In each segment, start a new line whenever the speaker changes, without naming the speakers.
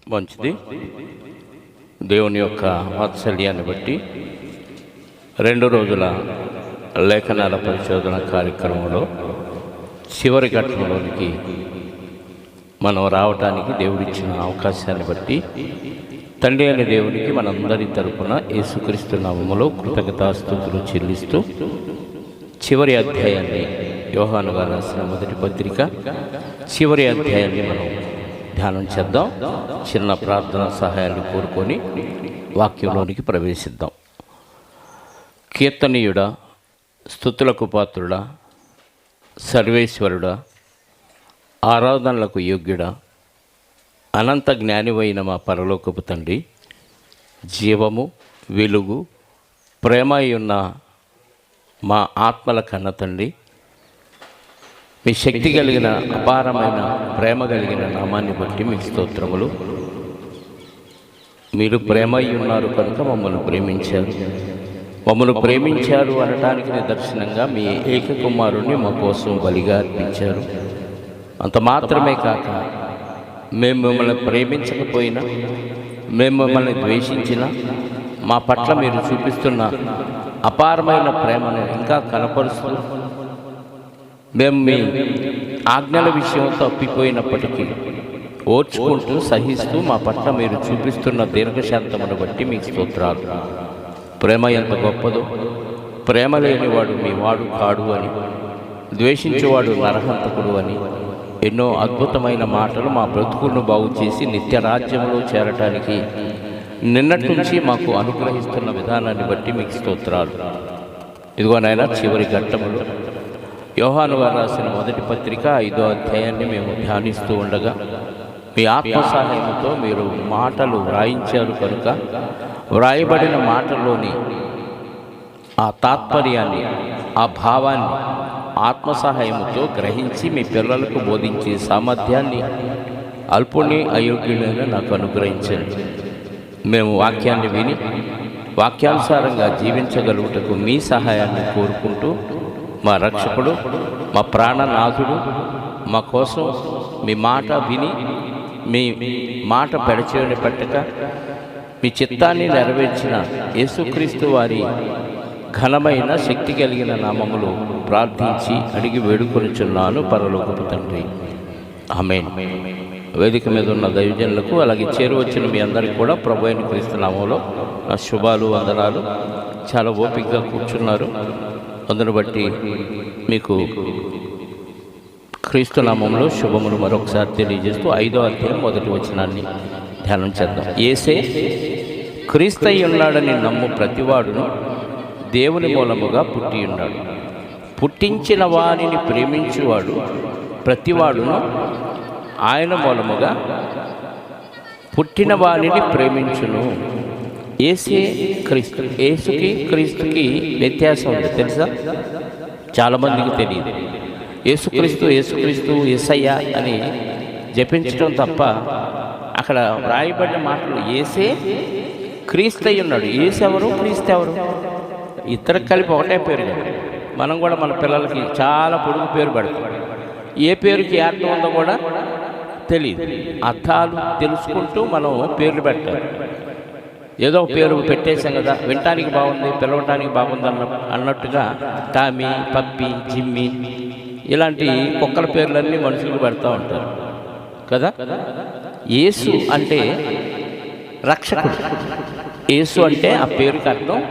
మంచిది. దేవుని యొక్క వాత్సల్యాన్ని బట్టి 2 రోజుల లేఖనాల పరిశోధన కార్యక్రమంలో చివరి ఘట్టంలోనికి మనం రావటానికి దేవుడిచ్చిన అవకాశాన్ని బట్టి తండ్రి అయిన దేవునికి మనందరి తరపున యేసుక్రీస్తు నామములో కృతజ్ఞతాస్తుతులు చెల్లిస్తూ చివరి అధ్యాయాన్ని, యోహాను గారు రాసిన మొదటి పత్రిక చివరి అధ్యాయాన్ని మనం ధ్యానం చేద్దాం. చిన్న ప్రార్థన సహాయాన్ని కోరుకొని వాక్యంలోనికి ప్రవేశిద్దాం. కీర్తనీయుడా, స్తుతులకు పాత్రుడా, సర్వేశ్వరుడా, ఆరాధనలకు యోగ్యుడా, అనంత జ్ఞానివైన మా పరలోకపు తండ్రి, జీవము, వెలుగు, ప్రేమ ఉన్న మా ఆత్మల కన్న తండ్రి, మీ శక్తి కలిగిన అపారమైన ప్రేమ కలిగిన నామాన్ని బట్టి మీకు స్తోత్రములు. మీరు ప్రేమ ఉన్నారు కనుక మమ్మల్ని ప్రేమించారు. మమ్మల్ని ప్రేమించారు అనటానికి నిదర్శనంగా మీ ఏకకుమారుణ్ణి మా కోసం బలిగా అర్పించారు. అంత మాత్రమే కాక మేము మిమ్మల్ని ప్రేమించకపోయినా, మేము మిమ్మల్ని ద్వేషించినా, మా పట్ల మీరు చూపిస్తున్న అపారమైన ప్రేమను ఇంకా కనపరుస్తూ, మేము మీ ఆజ్ఞల విషయం తప్పిపోయినప్పటికీ ఓర్చుకుంటూ సహిస్తూ మా పట్ల మీరు చూపిస్తున్న దీర్ఘశాంతమును బట్టి మీకు స్తోత్రాలు. ప్రేమ ఎంత గొప్పదో, ప్రేమ లేనివాడు మీ వాడు కాడు అని, ద్వేషించేవాడు నరహంతకుడు అని ఎన్నో అద్భుతమైన మాటలు మా బ్రతుకులను బాగు చేసి నిత్య రాజ్యంలో చేరటానికి నిన్నటి నుంచి మాకు అనుగ్రహిస్తున్న విధానాన్ని బట్టి మీకు స్తోత్రాలు. ఇదిగో నాయన, చివరి ఘట్టములో యోహాను గారు రాసిన మొదటి పత్రిక 5వ అధ్యాయాన్ని మేము ధ్యానిస్తూ ఉండగా మీ ఆత్మ సహాయంతో మీరు మాటలు వ్రాయించారు కనుక వ్రాయబడిన మాటల్లోని ఆ తాత్పర్యాన్ని, ఆ భావాన్ని ఆత్మ సహాయంతో గ్రహించి మీ పిల్లలకు బోధించే సామర్థ్యాన్ని అల్పుని అయోగ్యులైన నాకు అనుగ్రహించండి. మేము వాక్యాన్ని విని వాక్యానుసారంగా జీవించగలుగుటకు మీ సహాయాన్ని కోరుకుంటూ, మా రక్షకుడు, మా ప్రాణనాథుడు, మా కోసం మీ మాట విని మీ మాట పెడచెవిన పెట్టక మీ చిత్తాన్ని నెరవేర్చిన యేసుక్రీస్తు వారి ఘనమైన శక్తి కలిగిన నామములు ప్రార్థించి అడిగి వేడుకొనిచున్నాను పరలోకపు తండ్రి, ఆమేన్. వేదిక మీద ఉన్న దైవజనులకు, అలాగే చేరువచ్చిన మీ అందరికీ కూడా ప్రభు అయిన క్రీస్తు నామములో నా శుభాలు, వందనాలు. చాలా ఓపికగా కూర్చున్నారు. అందును బట్టి మీకు క్రీస్తు నామంలో శుభములు మరొకసారి తెలియజేస్తూ 5వ అధ్యాయం మొదటి వచనాన్ని ధ్యానం చేద్దాం. యేసే క్రీస్తయి ఉన్నాడని నమ్ము ప్రతివాడును దేవుని మూలముగా పుట్టి ఉన్నాడు. పుట్టించిన వానిని ప్రేమించువాడు ప్రతివాడును ఆయన మూలముగా పుట్టిన వానిని ప్రేమించును. యేసే క్రీస్తు. యేసుకి క్రీస్తుకి వ్యత్యాసం ఉంది, తెలుసా? చాలామందికి తెలియదు. యేసుక్రీస్తు యేసుక్రీస్తు యేసయ్య అని జపించడం తప్ప అక్కడ వ్రాయబడిన మాటలు యేసే క్రీస్తయి ఉన్నాడు. యేసు ఎవరు, క్రీస్తు ఎవరు? ఇద్దరికి కలిపి ఒకటే పేరు కదా. మనం కూడా మన పిల్లలకి చాలా పొడుగు పేరు పెడతాం. ఏ పేరుకి అర్థం ఉందో కూడా తెలియదు. అర్థాలు తెలుసుకుంటూ మనం పేర్లు పెట్టాలి. ఏదో పేరు పెట్టేశాం కదా, వినటానికి బాగుంది, పిలవటానికి బాగుంది అన్నట్టుగా టామీ, పప్పి, జిమ్మి ఇలాంటి కుక్కల పేర్లన్నీ మనుషులకు పెడతా ఉంటారు కదా. యేసు అంటే రక్షకుడు. యేసు అంటే ఆ పేరుకి అర్థం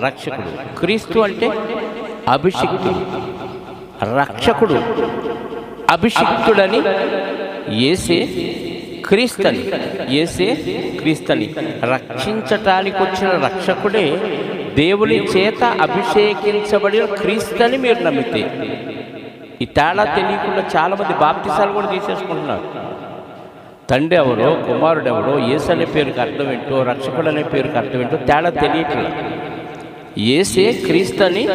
రక్షకుడు. క్రీస్తు అంటే అభిషిక్తుడు. రక్షకుడు అభిషిక్తుడని యేసే క్రీస్తని, యేసే క్రీస్తని రక్షించటానికి వచ్చిన రక్షకుడే దేవుని చేత అభిషేకించబడిన క్రీస్తని మీరు నమ్మితే. ఈ తేడా తెలియకుండా చాలామంది బాప్తిసాలు కూడా తీసేసుకుంటున్నారు. తండ్రి ఎవరో, కుమారుడు ఎవరో, యేసు అనే పేరుకి అర్థం ఏంటో, రక్షకుడు అనే పేరుకి అర్థం ఏంటో తేడా తెలియట్లేదు. యేసే క్రీస్తని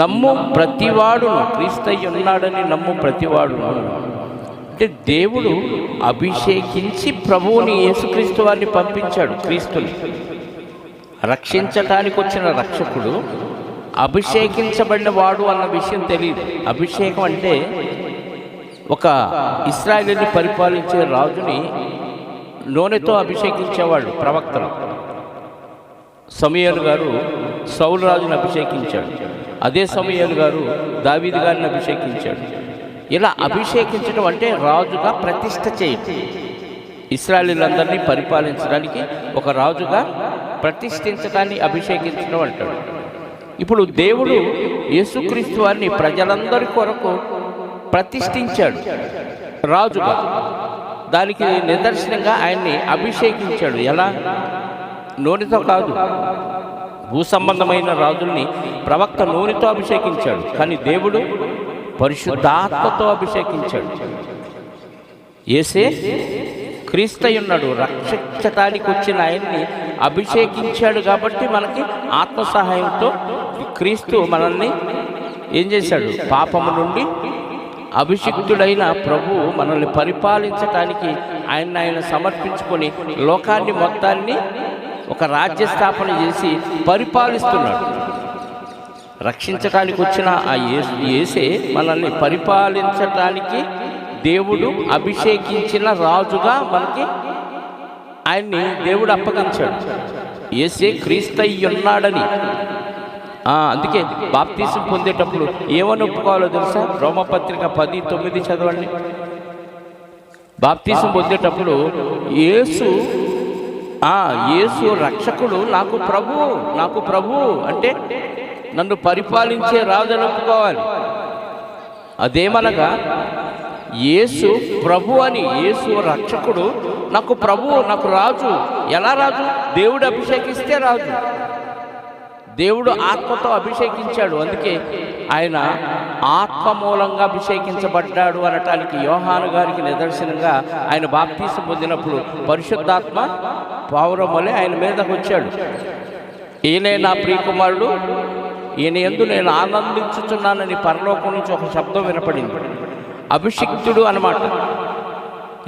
నమ్ము ప్రతివాడును, క్రీస్తయి ఉన్నాడని నమ్ము ప్రతివాడును అంటే దేవుడు అభిషేకించి ప్రభువుని యేసుక్రీస్తు వారిని పంపించాడు. క్రీస్తుని రక్షించటానికి వచ్చిన రక్షకుడు అభిషేకించబడిన వాడు అన్న విషయం తెలియదు. అభిషేకం అంటే ఒక ఇశ్రాయేలుని పరిపాలించే రాజుని నూనెతో అభిషేకించేవాళ్ళు ప్రవక్తలు. సమూయేలు గారు సౌలు రాజును అభిషేకించాడు, అదే సమూయేలు గారు దావీదు గారిని అభిషేకించాడు. ఇలా అభిషేకించడం అంటే రాజుగా ప్రతిష్ఠ చేయటం, ఇశ్రాయేలీయులందరినీ పరిపాలించడానికి ఒక రాజుగా ప్రతిష్ఠించడాన్ని అభిషేకించడం అంటాడు. ఇప్పుడు దేవుడు యేసుక్రీస్తు వారిని ప్రజలందరి కొరకు ప్రతిష్ఠించాడు రాజుగా. దానికి నిదర్శనంగా ఆయన్ని అభిషేకించాడు. ఎలా? నూనెతో కాదు. భూ సంబంధమైన రాజుల్ని ప్రవక్త నూనెతో అభిషేకించాడు, కానీ దేవుడు పరిశుద్ధాత్మతో అభిషేకించాడు. యేసే క్రీస్తై ఉన్నాడు, రక్షించటానికి వచ్చిన ఆయన్ని అభిషేకించాడు. కాబట్టి మనకి ఆత్మ సహాయంతో క్రీస్తు మనల్ని ఏం చేశాడు? పాపము నుండి అభిషిక్తుడైన ప్రభువు మనల్ని పరిపాలించటానికి ఆయన సమర్పించుకొని లోకాన్ని మొత్తాన్ని ఒక రాజ్య స్థాపన చేసి పరిపాలిస్తున్నాడు. రక్షించటానికి వచ్చిన ఆ యేసే మనల్ని పరిపాలించటానికి దేవుడు అభిషేకించిన రాజుగా మనకి ఆయన్ని దేవుడు అప్పగించాడు. యేసే క్రీస్తై ఉన్నాడని. అందుకే బాప్తీసం పొందేటప్పుడు ఏమని ఒప్పుకోవాలో తెలుసా? రోమపత్రిక 10:9 చదవండి. బాప్తీసం పొందేటప్పుడు యేసు రక్షకుడు, నాకు ప్రభువు అంటే నన్ను పరిపాలించే రాజుని ఒప్పుకోవాలి. అదేమనగా యేసు ప్రభు అని, యేసు రక్షకుడు, నాకు ప్రభువు, నాకు రాజు. ఎలా రాజు? దేవుడు అభిషేకిస్తే రాజు. దేవుడు ఆత్మతో అభిషేకించాడు, అందుకే ఆయన ఆత్మ మూలంగా అభిషేకించబడ్డాడు అనటానికి యోహాను గారికి నిదర్శనంగా ఆయన బాప్తీసం పొందినప్పుడు పరిశుద్ధాత్మ పావురం వలె ఆయన మీదకు వచ్చాడు. ఈయనే నా ప్రియకుమారుడు, ఈయన యందు నేను ఆనందించుచున్నానని పరలోకం నుంచి ఒక శబ్దం వినపడింది. అభిషిక్తుడు అన్నమాట.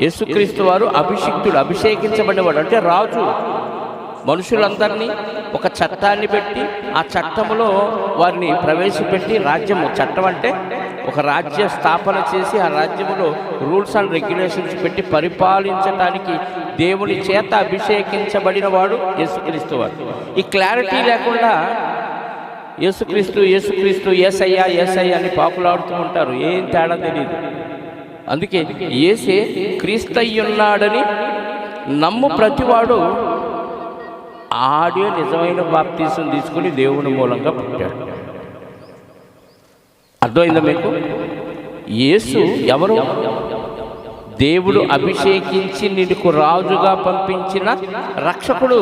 యేసుక్రీస్తు వారు అభిషిక్తుడు, అభిషేకించబడినవాడు అంటే రాజు. మనుషులందరినీ ఒక చట్టాన్ని పెట్టి ఆ చట్టములో వారిని ప్రవేశపెట్టి రాజ్యము, చట్టం అంటే ఒక రాజ్య స్థాపన చేసి ఆ రాజ్యములో రూల్స్ అండ్ రెగ్యులేషన్స్ పెట్టి పరిపాలించడానికి దేవుని చేత అభిషేకించబడిన వాడు యేసుక్రీస్తు వారు. ఈ క్లారిటీ లేకుండా యేసుక్రీస్తు యేసయ్య అని పాపులాడుతూ ఉంటారు, ఏం తేడా తెలియదు. అందుకే యేసే క్రీస్తయ్యున్నాడని నమ్ము ప్రతివాడు ఆడే నిజమైన బాప్తీసం తీసుకుని దేవుని మూలంగా పుట్టాడు. అర్థమైందా మీకు? యేసు ఎవరు? దేవుడు అభిషేకించి నీకు రాజుగా పంపించిన రక్షకుడు.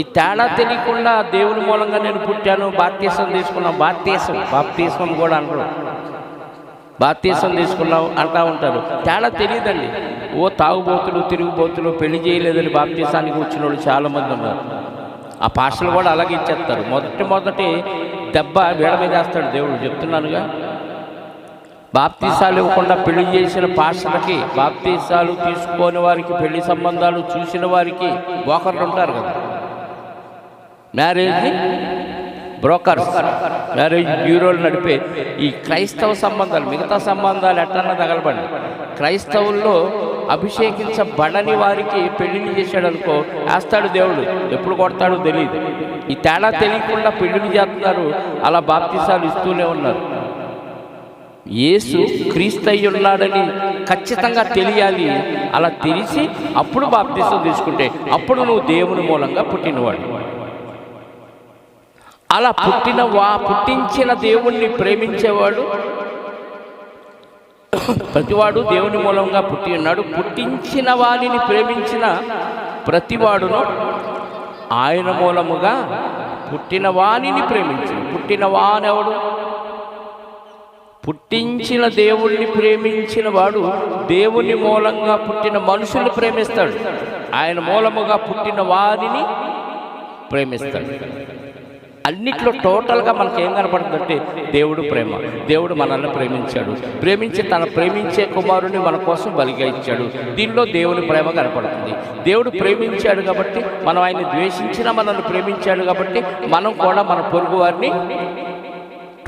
ఈ తేడా తెలియకుండా దేవుని మూలంగా నేను పుట్టాను, బాప్తీసం తీసుకున్నాను. బాప్తీసం కూడా అనరు, బాప్తీసం తీసుకున్నావు అంటూ ఉంటారు. తేడా తెలియదండి. తాగుబోతులు, తిరుగుబోతులు, పెళ్లి చేయలేదని బాప్తీసానికి వచ్చిన వాళ్ళు చాలామంది ఉన్నారు. ఆ పాస్టర్లు కూడా అలాగే ఇచ్చేస్తారు. మొదటి దెబ్బ వీడ మీద వేస్తాడు దేవుడు. చెప్తున్నానుగా, బాప్తీసాలు ఇవ్వకుండా పెళ్లి చేసిన పాస్టర్లకి, బాప్తీసాలు తీసుకోని వారికి, పెళ్లి సంబంధాలు చూసిన వారికి బ్రోకర్లు ఉంటారు కదా, మ్యారేజ్ బ్రోకర్స్, మ్యారేజ్ బ్యూరోలు నడిపే ఈ క్రైస్తవ సంబంధాలు, మిగతా సంబంధాలు ఎట్టన్నా తగలబడి క్రైస్తవుల్లో అభిషేకించబడని వారికి పెళ్లిళ్ళు చేశాడు అనుకో, వేస్తాడు దేవుడు. ఎప్పుడు కొడతాడో తెలియదు. ఈ తేడా తెలియకుండా పెళ్లిళ్ళు చేస్తున్నారు, అలా బాప్తీసాలు ఇస్తూనే ఉన్నారు. యేసు క్రీస్తయ్య ఉన్నాడని ఖచ్చితంగా తెలియాలి. అలా తెలిసి అప్పుడు బాప్తీసం తీసుకుంటే అప్పుడు నువ్వు దేవుని మూలంగా పుట్టినవాడు. అలా పుట్టించిన దేవుణ్ణి ప్రేమించేవాడు ప్రతివాడు దేవుని మూలంగా పుట్టి ఉన్నాడు. పుట్టించిన వారిని ప్రేమించిన ప్రతివాడును ఆయన మూలముగా పుట్టిన వాణిని ప్రేమించు. పుట్టిన వానెవడు? పుట్టించిన దేవుణ్ణి ప్రేమించిన వాడు దేవుని మూలంగా పుట్టిన మనుషుల్ని ప్రేమిస్తాడు. ఆయన మూలముగా పుట్టిన వారిని ప్రేమిస్తాడు. అన్నిట్లో టోటల్గా మనకి ఏం కనపడుతుందంటే దేవుడు ప్రేమ. దేవుడు మనల్ని ప్రేమించాడు, ప్రేమించి తన ప్రేమించే కుమారుని మన కోసం బలిగా ఇచ్చాడు. దీనిలో దేవుని ప్రేమ కనపడుతుంది. దేవుడు ప్రేమించాడు కాబట్టి మనం ఆయన్ని ద్వేషించినా మనల్ని ప్రేమించాడు కాబట్టి మనం కూడా మన పొరుగు వారిని,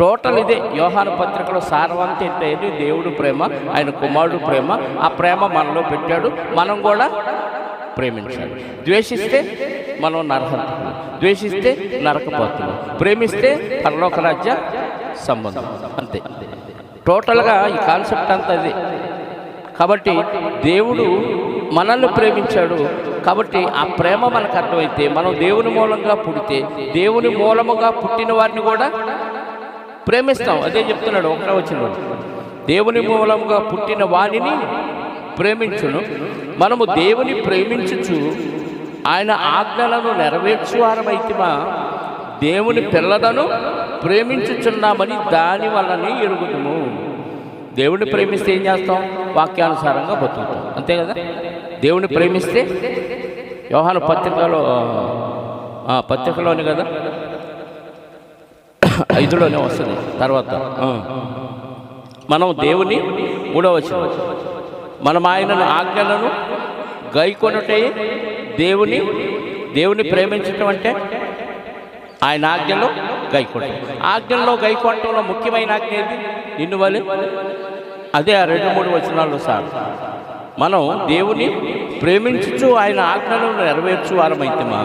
టోటల్ ఇదే యోహాను పత్రికలో సారవంతం ఏంటంటే దేవుడు ప్రేమ, ఆయన కుమారుడు ప్రేమ. ఆ ప్రేమ మనలో పెట్టాడు, మనం కూడా ప్రేమించాలి. ద్వేషిస్తే మనం నరహంతకులు, ద్వేషిస్తే నరకపోతులు, ప్రేమిస్తే పరలోక రాజ్య సంబంధం. అంతే, టోటల్గా ఈ కాన్సెప్ట్ అంతా అదే. కాబట్టి దేవుడు మనల్ని ప్రేమించాడు. కాబట్టి ఆ ప్రేమ మనకు అర్థమైతే మనం దేవుని మూలంగా పుడితే దేవుని మూలముగా పుట్టిన వారిని కూడా ప్రేమిస్తాం. అదే చెప్తున్నాడు 1వ వచనంలో, దేవుని మూలముగా పుట్టిన వానిని ప్రేమించును. మనము దేవుని ప్రేమించుచు ఆయన ఆజ్ఞలను నెరవేర్చువారమైతిమా దేవుని పిల్లలను ప్రేమించుచున్నామని దాని వల్లనే ఎరుగుదుము. దేవుని ప్రేమిస్తే ఏం చేస్తాం? వాక్యానుసారంగా బతుకుతాం, అంతే కదా. దేవుని ప్రేమిస్తే యోహాను పత్రికలోని కదా 5లోనే వస్తుంది. తర్వాత మనం దేవుని 3వ వచనం, మనం ఆయనను ఆజ్ఞలను గైకొనుటే దేవుని ప్రేమించటం అంటే ఆయన ఆజ్ఞలో గైకొనటం. ఆజ్ఞల్లో గైకొనటంలో ముఖ్యమైన ఆజ్ఞ ఏది? నిన్ను వలె. అదే ఆ 2-3 వచనాల్లో సార్ మనం దేవుని ప్రేమించుచు ఆయన ఆజ్ఞలను నెరవేర్చు వారమైతేమా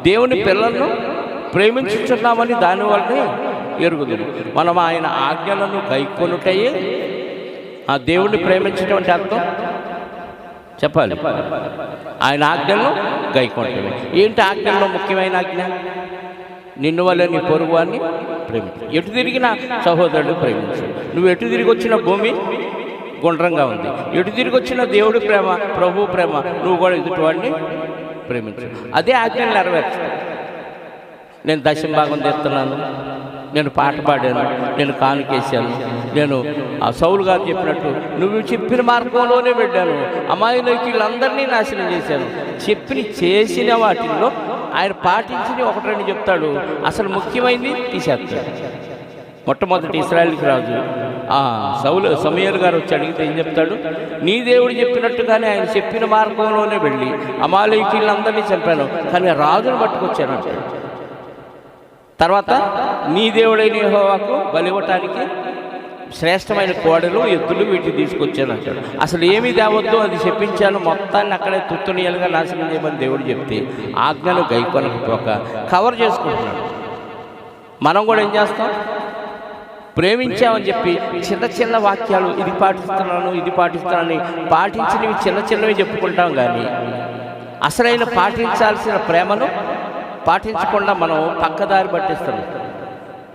దేవుని పిల్లలను ప్రేమించుచున్నామని దానివల్లనే ఎరుగుదుము. మనం ఆయన ఆజ్ఞలను గైకొనుటయే ఆ దేవుణ్ణి ప్రేమించడం అంటే అర్థం చెప్పాలి. ఆయన ఆజ్ఞలను గైకొనటమే. ఏంటి ఆజ్ఞల్లో ముఖ్యమైన ఆజ్ఞ? నిన్ను వల్ల నీ పొరుగు వారిని ప్రేమించు. ఎటు తిరిగిన సహోదరుడు ప్రేమించు. నువ్వు ఎటు తిరిగి వచ్చిన భూమి గుండ్రంగా ఉంది, ఎటు తిరిగి వచ్చిన దేవుడి ప్రేమ, ప్రభు ప్రేమ, నువ్వు కూడా ఎదుటి వాడిని ప్రేమించు. అదే ఆజ్ఞలు నెరవేర్చు. నేను దశమ భాగం తెస్తున్నాను, నేను పాట పాడాను, నేను కానుకేశాను, నేను సౌలు గారు చెప్పినట్టు నువ్వు చెప్పిన మార్గంలోనే వెళ్ళాను, అమాయకులందరినీ నాశనం చేశాను. చేసిన వాటిల్లో ఆయన పాటించింది 1-2 చెప్తాడు. అసలు ముఖ్యమైనది తీసేస్తాడు. మొట్టమొదటి ఇశ్రాయేలుకి రాజు సమూయేలు గారు వచ్చి అడిగితే ఏం చెప్తాడు? నీ దేవుడు చెప్పినట్టుగానే ఆయన చెప్పిన మార్గంలోనే వెళ్ళి అమాలేకీయులందరినీ చంపాను, కానీ రాజును పట్టుకొచ్చాను అంటాడు. తర్వాత నీ దేవుడైన యెహోవాకు బలివ్వటానికి శ్రేష్టమైన కోడలు, ఎద్దులు వీటిని తీసుకొచ్చాను అంటాడు. అసలు ఏమీ తేవద్దు, అది చెప్పించాను, మొత్తాన్ని అక్కడే తుత్తునియలుగా నాశనం చేయమని దేవుడు చెప్తే ఆజ్ఞలు గైకొనకపోక కవర్ చేసుకుంటున్నాడు. మనం కూడా ఏం చేస్తాం? ప్రేమించామని చెప్పి చిన్న చిన్న వాక్యాలు, ఇది పాటిస్తున్నానని పాటించినవి చిన్నవి చెప్పుకుంటాం. కానీ అసలైన పాటించాల్సిన ప్రేమను పాటించకుండా మనం పక్కదారి పట్టిస్తాం.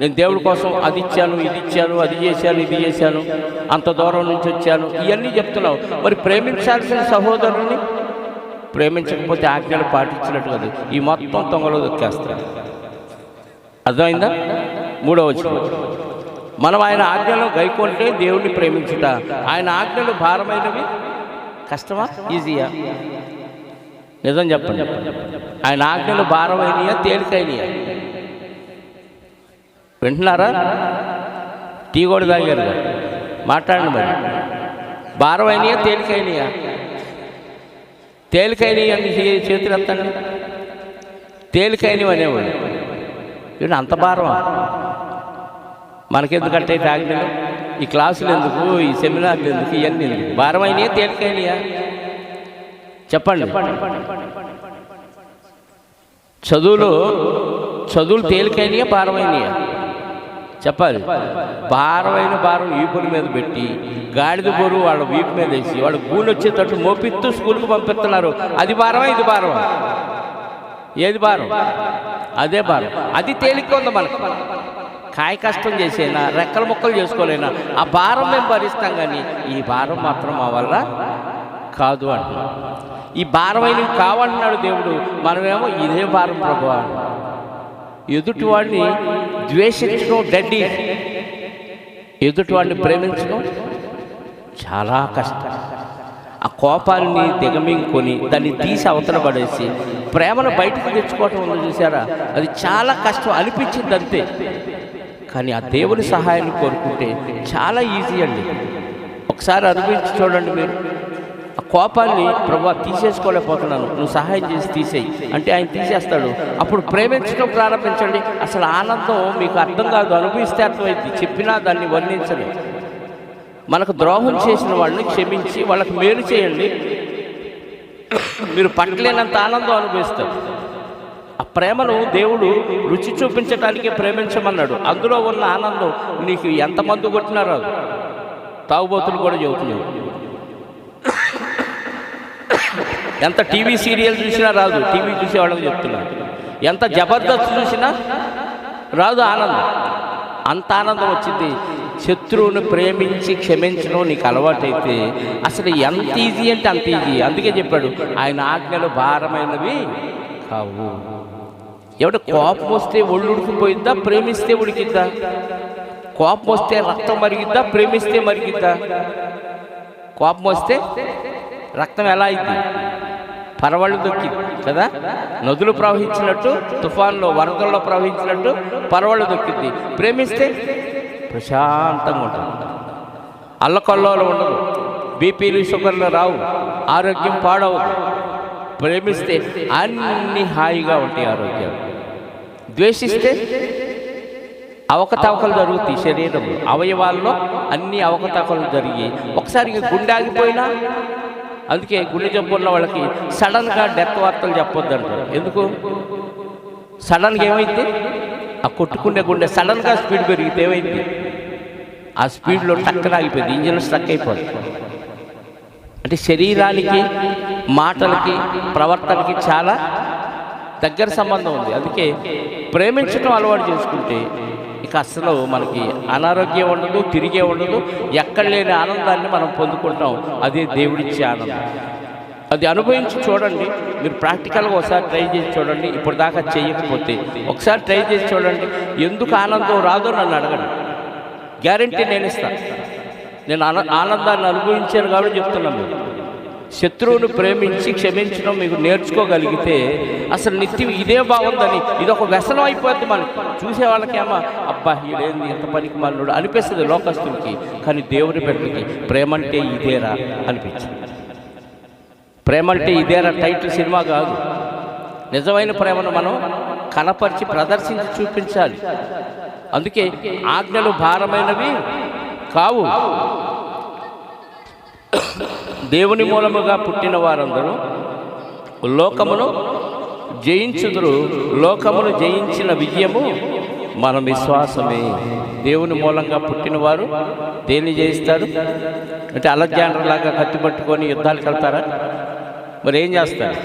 నేను దేవుడి కోసం అది ఇచ్చాను, ఇది ఇచ్చాను, అది చేశాను, ఇది చేశాను, అంత దూరం నుంచి వచ్చాను, ఇవన్నీ చెప్తున్నావు. మరి ప్రేమించాల్సిన సహోదరుని ప్రేమించకపోతే ఆజ్ఞలు పాటించినట్టు కాదు, ఈ మొత్తం తొంగలో దొక్కేస్తాడు. అర్థమైందా? 3వ వచనం, మనం ఆయన ఆజ్ఞలను గైకొంటే దేవుణ్ణి ప్రేమించుట. ఆయన ఆజ్ఞలు భారమైనవి కష్టమా, ఈజీయా? నిజం చెప్పండి. ఆయన ఆజ్ఞలు భారమైనయా, తేలికైనయా? వింటున్నారా? టీ కూడా తాగారు, మాట్లాడండి. మరి భారమైనయా, తేలికైనయా? తేలికైనవి అని చేతులు ఎత్తండి. తేలికైనవి అనేవాడు వీడు అంత భారమా? మనకెందుకంటే ఆజ్ఞలు, ఈ క్లాసులు ఎందుకు, ఈ సెమినార్లు ఎందుకు, ఇవన్నీ ఎందుకు? భారమైనయా, తేలికైనయా? చెప్పండి. చదువులు తేలికైనయా, భారమైనయా? చెప్పాలి. భారం వీపుల మీద పెట్టి గాడిద బరువు వాళ్ళ వీపు మీద వేసి వాళ్ళు గూళ్ళు వచ్చేటట్టు మోపిస్తూ స్కూల్కి పంపిస్తున్నారు. అది భారమా, ఇది భారమా? ఏది భారం? అదే భారం. అది తేలిక ఉంది మనకు. కాయ కష్టం చేసేనా, రెక్కల ముక్కలు చేసుకోలేనా, ఆ భారం మేము భరిస్తాం. కానీ ఈ భారం మాత్రం మా వల్ల కాదు అంటున్నాం. ఈ భారమైనవి కావాలన్నాడు దేవుడు, మనమేమో ఇదే భారం ప్రభువా. ఎదుటివాడిని ద్వేషించడం డడ్డీ, ఎదుటివాడిని ప్రేమించడం చాలా కష్టం. ఆ కోపాన్ని దిగమింగుకొని దాన్ని తీసి అవతల పడేసి ప్రేమను బయటకు తెచ్చుకోవటం ఉంది చూసారా, అది చాలా కష్టం అనిపించింది అంతే. కానీ ఆ దేవుని సహాయాన్ని కోరుకుంటే చాలా ఈజీ అండి. ఒకసారి అనుభవించి చూడండి మీరు. ఆ కోపాన్ని ప్రభువా తీసేసుకోలేకపోతున్నాను, నువ్వు సహాయం చేసి తీసేయి అంటే ఆయన తీసేస్తాడు. అప్పుడు ప్రేమించడం ప్రారంభించండి. అసలు ఆనందం మీకు అర్థం కాదు, అనుభవిస్తే అర్థమైంది, చెప్పినా దాన్ని వర్ణించలేదు. మనకు ద్రోహం చేసిన వాళ్ళని క్షమించి వాళ్ళకి మేలు చేయండి. మీరు పట్టలేనంత ఆనందం అనుభవిస్తారు. ఆ ప్రేమను దేవుడు రుచి చూపించడానికే ప్రేమించమన్నాడు. అందులో ఉన్న ఆనందం నీకు ఎంతమంది కొట్టినా రాదు. తాగుబోతులు కూడా చెబుతున్నారు. ఎంత టీవీ సీరియల్ చూసినా రాదు. టీవీ చూసే వాళ్ళకి చెప్తున్నారు. ఎంత జబర్దస్త్ చూసినా రాదు ఆనందం. అంత ఆనందం వచ్చింది. శత్రువును ప్రేమించి క్షమించడం నీకు అలవాటైతే అసలు ఎంత ఈజీ అంటే అంత ఈజీ. అందుకే చెప్పాడు, ఆయన ఆజ్ఞలు భారమైనవి కావు. ఎవడ కోపం వస్తే ఒళ్ళు ఉడికిపోయిద్దా, ప్రేమిస్తే ఉడికిద్దా? కోపం వస్తే రక్తం మరిగిద్దా, ప్రేమిస్తే మరిగిద్దా? కోపం వస్తే రక్తం ఎలా అయింది? పరవళ్ళు దొక్కింది కదా. నదులు ప్రవహించినట్టు, తుఫాన్లో వరదల్లో ప్రవహించినట్టు పరవళ్ళు దొక్కింది. ప్రేమిస్తే ప్రశాంతంగా ఉంటుంది. అల్లకల్లోలు ఉండదు, బీపీలు షుగర్లు రావు, ఆరోగ్యం పాడవదు. ప్రేమిస్తే అన్ని హాయిగా ఉంటాయి ఆరోగ్యాలు. ద్వేషిస్తే అవకతవకలు జరుగుతాయి. శరీరంలో అవయవాల్లో అన్ని అవకతవకలు జరిగి ఒకసారి గుండె ఆగిపోయినా, అందుకే గుండె జబ్బు ఉన్న వాళ్ళకి సడన్గా డెత్ వార్తలు చెప్పొద్దు అంటారు. ఎందుకు? సడన్గా ఏమైంది? ఆ కొట్టుకునే గుండె సడన్గా స్పీడ్ పెరిగితే ఏమైంది? ఆ స్పీడ్లో టక్కన ఆగిపోయింది, ఇంజిన్ స్ట్రక్ అయిపోయింది. అంటే శరీరానికి, మాటలకి, ప్రవర్తనకి చాలా దగ్గర సంబంధం ఉంది. అందుకే ప్రేమించడం అలవాటు చేసుకుంటే ఇక అసలు మనకి అనారోగ్యం ఉండదు, తిరిగే ఉండదు. ఎక్కడ లేని ఆనందాన్ని మనం పొందుకుంటాం. అదే దేవుడిచ్చే ఆనందం. అది అనుభవించి చూడండి. మీరు ప్రాక్టికల్గా ఒకసారి ట్రై చేసి చూడండి. ఇప్పుడు దాకా చేయకపోతే ఒకసారి ట్రై చేసి చూడండి. ఎందుకు ఆనందం రాదో నన్ను అడగండి, గ్యారంటీ నేను ఇస్తాను. నేను ఆనందాన్ని అనుభవించాను కాబట్టి చెప్తున్నాను. మీరు శత్రువును ప్రేమించి క్షమించడం మీకు నేర్చుకోగలిగితే అసలు నిత్యం ఇదే బాగుందని ఇది ఒక వ్యసనం అయిపోద్ది. మనకి చూసే వాళ్ళకేమో అబ్బా ఈడేంది ఎంత పనికి మనోడు అనిపిస్తుంది లోకస్తులకి. కానీ దేవుని బిడ్డలకి ప్రేమంటే ఇదేరా అనిపించింది. ప్రేమంటే ఇదేరా టైటిల్ సినిమా కాదు. నిజమైన ప్రేమను మనం కనపరిచి ప్రదర్శించి చూపించాలి. అందుకే ఆజ్ఞలు భారమైనవి కావు. దేవుని మూలముగా పుట్టిన వారందరూ లోకమును జయించుదురు. లోకమును జయించిన విజయము మన విశ్వాసమే. దేవుని మూలంగా పుట్టిన వారు దేన్ని జయిస్తారు? అంటే అలెగ్జాండర్ లాగా కత్తి పట్టుకొని యుద్ధాలకు వెళ్తారా? మరి ఏం చేస్తారు?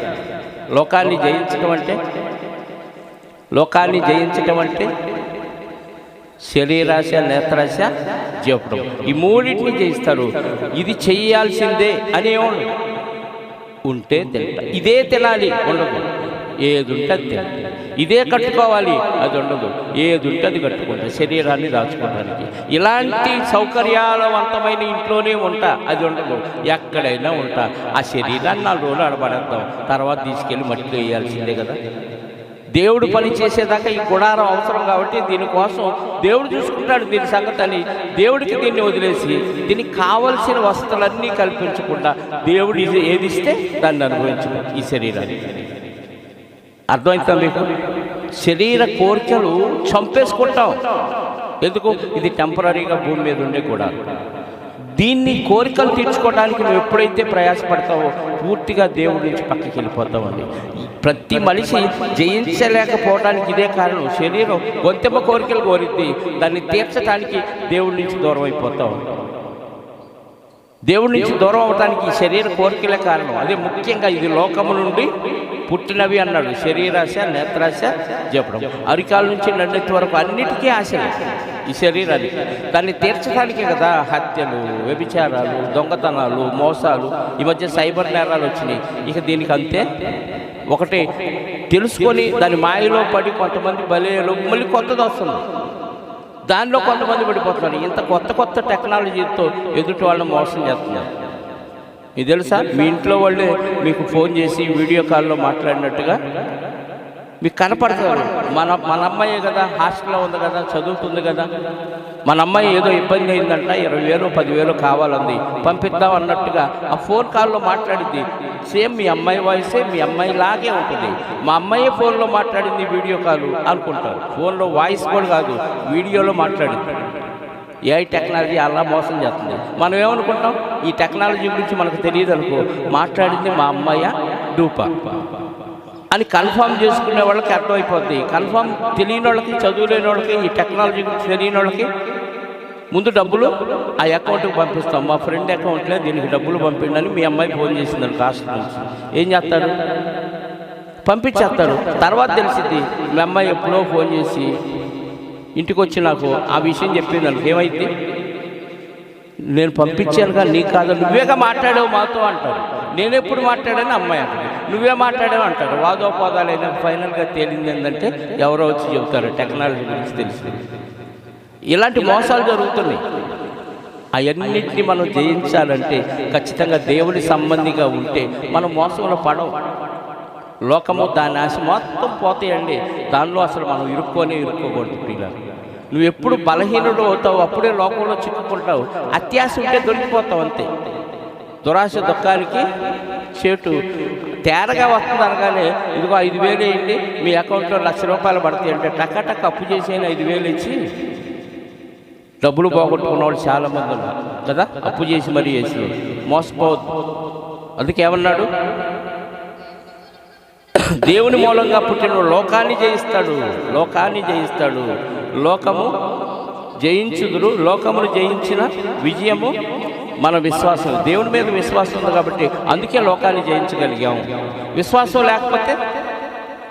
లోకాన్ని జయించడం అంటే శరీరాశ, నేత్రాశ, జీవపడం, ఈ మూడింటిని జయిస్తారు. ఇది చెయ్యాల్సిందే అనేవాడు ఉంటే తింటా, ఇదే తినాలి ఉండదు, ఏది ఉంటే అది తింటా, ఇదే కట్టుకోవాలి అది ఉండదు, ఏది ఉంటే అది కట్టుకుంటా శరీరాన్ని దాచుకోవడానికి. ఇలాంటి సౌకర్యాలవంతమైన ఇంట్లోనే ఉంటా, అది ఉండదు. ఎక్కడైనా ఉంటా. ఆ శరీరాన్ని 4 రోజులు ఆడబడేద్దాం, తర్వాత తీసుకెళ్ళి మట్టిలో వేయాల్సిందే కదా. దేవుడు పని చేసేదాకా ఈ గుడారం అవసరం కాబట్టి దీనికోసం దేవుడు చూసుకుంటాడు దీని సంగతి అని దేవుడికి దీన్ని వదిలేసి దీనికి కావలసిన వసతులన్నీ కల్పించకుండా దేవుడు ఏది ఇస్తే దాన్ని అనుభవించడం ఈ శరీరాన్ని. అర్థమవుతా మీకు? శరీర కోరికలు చంపేసుకుంటాం. ఎందుకు? ఇది టెంపరీగా భూమి మీద ఉండే కూడా. దీన్ని కోరికలు తీర్చుకోవడానికి నువ్వు ఎప్పుడైతే ప్రయాసపడతావో పూర్తిగా దేవుడి నుంచి పక్కకి వెళ్ళిపోతామండి. ప్రతి మనిషి జయించలేకపోవడానికి ఇదే కారణం. శరీరం గొంతెమ్మ కోరికలు కోరిద్ది, దాన్ని తీర్చడానికి దేవుడి నుంచి దూరం అయిపోతాం. దేవుడి నుంచి దూరం అవడానికి ఈ శరీర కోరికలే కారణం. అదే ముఖ్యంగా ఇది లోకము నుండి పుట్టినవి అన్నాడు. శరీరాశ, నేత్రాశ, జపడం, అరికాల నుంచి నన్నెత్తి వరకు అన్నిటికీ ఆశలు ఈ శరీరానికి. దాన్ని తీర్చడానికే కదా హత్యలు, వ్యభిచారాలు, దొంగతనాలు, మోసాలు, ఈ మధ్య సైబర్ నేరాలు వచ్చినాయి. ఇక దీనికి అంతే. ఒకటి తెలుసుకొని దాని మాయలో పడి కొంతమంది బలేలు, మళ్ళీ కొత్తది వస్తుంది, దానిలో కొంతమంది పడిపోతున్నారు. ఇంత కొత్త టెక్నాలజీతో ఎదుటి వాళ్ళని మోసం చేస్తున్నారు. మీకు తెలుసా? మీ ఇంట్లో వాళ్ళే మీకు ఫోన్ చేసి వీడియో కాల్లో మాట్లాడినట్టుగా మీకు కనపడతారు. మన అమ్మాయి కదా, హాస్టల్లో ఉంది కదా, చదువుతుంది కదా, మన అమ్మాయి ఏదో ఇబ్బంది అయిందంట, 20,000 10,000 కావాలంది, పంపిద్దాం అన్నట్టుగా ఆ ఫోన్ కాల్లో మాట్లాడింది. సేమ్ మీ అమ్మాయి వాయిసే మీ అమ్మాయి లాగే ఉంటుంది. మా అమ్మాయి ఫోన్లో మాట్లాడింది వీడియో కాల్ అనుకుంటారు. ఫోన్లో వాయిస్ కూడా కాదు, వీడియోలో మాట్లాడింది. ఏఐ టెక్నాలజీ అలా మోసం చేస్తుంది. మనం ఏమనుకుంటాం? ఈ టెక్నాలజీ గురించి మనకు తెలియదు అనుకో, మాట్లాడింది మా అమ్మాయ డూపా అని కన్ఫామ్ చేసుకునే వాళ్ళకి అర్థమైపోద్ది. కన్ఫామ్ తెలియని వాళ్ళకి, చదువులేని వాళ్ళకి, ఈ టెక్నాలజీ గురించి తెలియని వాళ్ళకి ముందు డబ్బులు ఆ అకౌంట్కి పంపిస్తాం. మా ఫ్రెండ్ అకౌంట్లో దీనికి డబ్బులు పంపిండని మీ అమ్మాయి ఫోన్ చేసిందని కాస్ట్ నుంచి ఏం చేస్తాడు? పంపించేస్తాడు. తర్వాత తెలిసింది మీ అమ్మాయి ఎప్పుడో ఫోన్ చేసి ఇంటికి వచ్చి నాకు ఆ విషయం చెప్పింది. నాకు ఏమైంది? నేను పంపించాను కానీ నీకు కాదు, నువ్వేగా మాట్లాడావు మాతో అంటారు. నేను ఎప్పుడు మాట్లాడాను అమ్మాయి అంటారు, నువ్వే మాట్లాడావు అంటారు. వాదోపాదాలైనా ఫైనల్గా తేలింది ఏంటంటే ఎవరో వచ్చి చెబుతారు టెక్నాలజీ గురించి తెలిసి. ఇలాంటి మోసాలు జరుగుతున్నాయి. అవన్నింటినీ మనం జయించాలంటే ఖచ్చితంగా దేవుని సంబంధిగా ఉంటే మనం మోసంలో పడవు. లోకము దాని ఆశ మొత్తం పోతాయండి. దానిలో అసలు మనం ఇరుక్కోకూడదు. ఇలా నువ్వు ఎప్పుడు బలహీనుడు అవుతావు, అప్పుడే లోకంలో చిక్కుకుంటావు. అత్యాశ ఉంటే దొరికిపోతావు అంతే. దురాశ దుఃఖానికి చేటు. తేరగా వస్తుంది అనగానే ఇదిగో 5,000 వేయండి మీ అకౌంట్లో ₹1,00,000 పడతాయి అంటే టక్క అప్పు చేసి 5,000 ఇచ్చి డబ్బులు పోగొట్టుకున్న వాళ్ళు చాలామంది ఉన్నారు కదా. అప్పు చేసి మరీ చేసి మోసపోవద్దు. అందుకే ఏమన్నాడు? దేవుని మూలంగా పుట్టిన లోకాన్ని జయిస్తాడు, లోకాన్ని జయిస్తాడు. లోకము జయించుదురు, లోకమును జయించిన విజయము మన విశ్వాసం. దేవుని మీద విశ్వాసం ఉంది కాబట్టి అందుకే లోకాన్ని జయించగలిగాము. విశ్వాసం లేకపోతే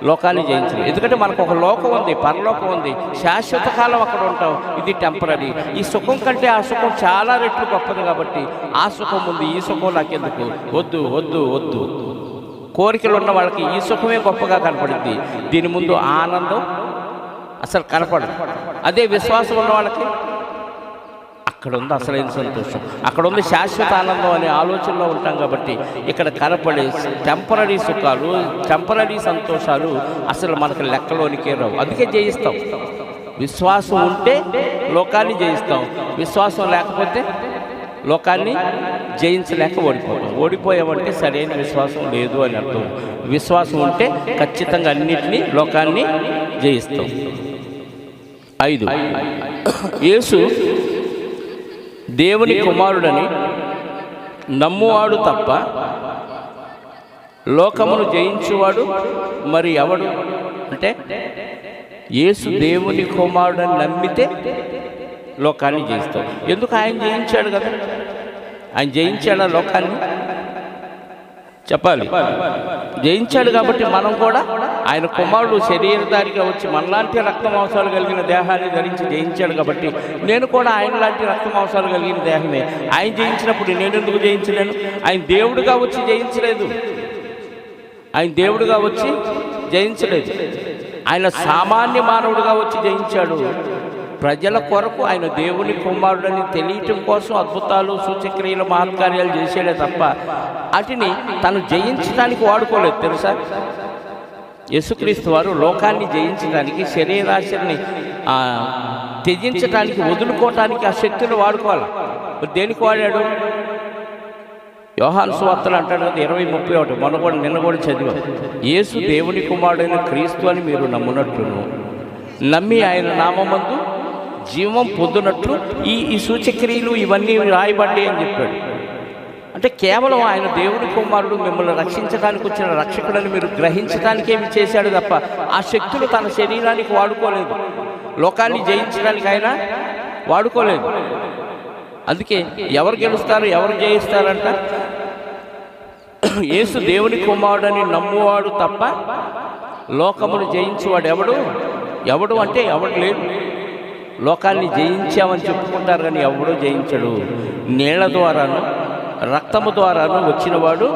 లోకాన్ని జయించలేదు. ఎందుకంటే మనకు ఒక లోకం ఉంది, పరలోకం ఉంది, శాశ్వత కాలం అక్కడ ఉంటాం. ఇది టెంపరీ. ఈ సుఖం కంటే ఆ సుఖం చాలా రెట్లు గొప్పది కాబట్టి ఆ సుఖం ఉంది, ఈ సుఖం నాకెందుకు, వద్దు వద్దు వద్దు. కోరికలు ఉన్న వాళ్ళకి ఈ సుఖమే గొప్పగా కనపడుద్ది. దీని ముందు ఆనందం అసలు కనపడదు. అదే విశ్వాసం ఉన్న వాళ్ళకి అక్కడ ఉంది అసలైన సంతోషం, అక్కడ ఉంది శాశ్వత ఆనందం అనే ఆలోచనలో ఉంటాం. కాబట్టి ఇక్కడ కనపడే టెంపరీ సుఖాలు, టెంపరీ సంతోషాలు అసలు మనకు లెక్కలోనికే రావు. అందుకే జయిస్తాం. విశ్వాసం ఉంటే లోకాన్ని జయిస్తాం, విశ్వాసం లేకపోతే లోకాన్ని జయించలేక ఓడిపోతాం. ఓడిపోయామంటే సరైన విశ్వాసం లేదు అని అర్థం. విశ్వాసం ఉంటే ఖచ్చితంగా అన్నిటినీ, లోకాన్ని జయిస్తాం. 5, యేసు దేవుని కుమారుడని నమ్మువాడు తప్ప లోకమును జయించువాడు మరి ఎవడు? అంటే యేసు దేవుని కుమారుడని నమ్మితే లోకాన్ని జయిస్తాం. ఎందుకు? ఆయన జయించాడు కదా. ఆయన జయించాడా లోకాన్ని? చెప్పాలి. జయించాడు కాబట్టి మనం కూడా ఆయన కుమారుడు శరీరధారిగా వచ్చి మనలాంటి రక్త మాంసాలు కలిగిన దేహాన్ని ధరించి జయించాడు కాబట్టి నేను కూడా ఆయన లాంటి రక్త మాంసాలు కలిగిన దేహమే. ఆయన జయించినప్పుడు నేను ఎందుకు జయించలేను? ఆయన దేవుడుగా వచ్చి జయించలేదు, ఆయన దేవుడుగా వచ్చి జయించలేదు, ఆయన సామాన్య మానవుడిగా వచ్చి జయించాడు. ప్రజల కొరకు ఆయన దేవుని కుమారుడని తెలియటం కోసం అద్భుతాలు, సూచక్రియలు, మహత్కార్యాలు చేసాడే తప్ప వాటిని తను జయించడానికి వాడుకోలేదు. తెలుసా? యేసుక్రీస్తు వారు లోకాన్ని జయించడానికి, శరీరాశని త్యజించడానికి, వదులుకోవటానికి ఆ శక్తులు వాడుకోవాలి. దేనికి వాడాడు? యోహాను సువార్తలు అంటాడు కదా 20:31, నిన్న కూడా చదివాం. యేసు దేవుని కుమారుడైన క్రీస్తు అని మీరు నమ్మునట్లును, నమ్మి ఆయన నామమందు జీవం పొందునట్లు ఈ సూచక్రియలు ఇవన్నీ రాయబడ్డాయి అని చెప్పాడు. అంటే కేవలం ఆయన దేవుని కుమారుడు మిమ్మల్ని రక్షించడానికి వచ్చిన రక్షకుడని మీరు గ్రహించడానికే చేశాడు తప్ప ఆ శక్తులు తన శరీరానికి వాడుకోలేదు, లోకాన్ని జయించడానికి ఆయన వాడుకోలేదు. అందుకే ఎవరు గెలుస్తారు, ఎవరు జయిస్తారంట? యేసు దేవుని కుమారుడని నమ్మువాడు తప్ప లోకమును జయించేవాడు ఎవడు? ఎవడు అంటే ఎవడు లేడు. లోకాన్ని జయించామని చెప్పుకుంటారు కానీ ఎవడో జయించడు. నీళ్ల ద్వారాను రక్తము ద్వారాను వచ్చినవాడు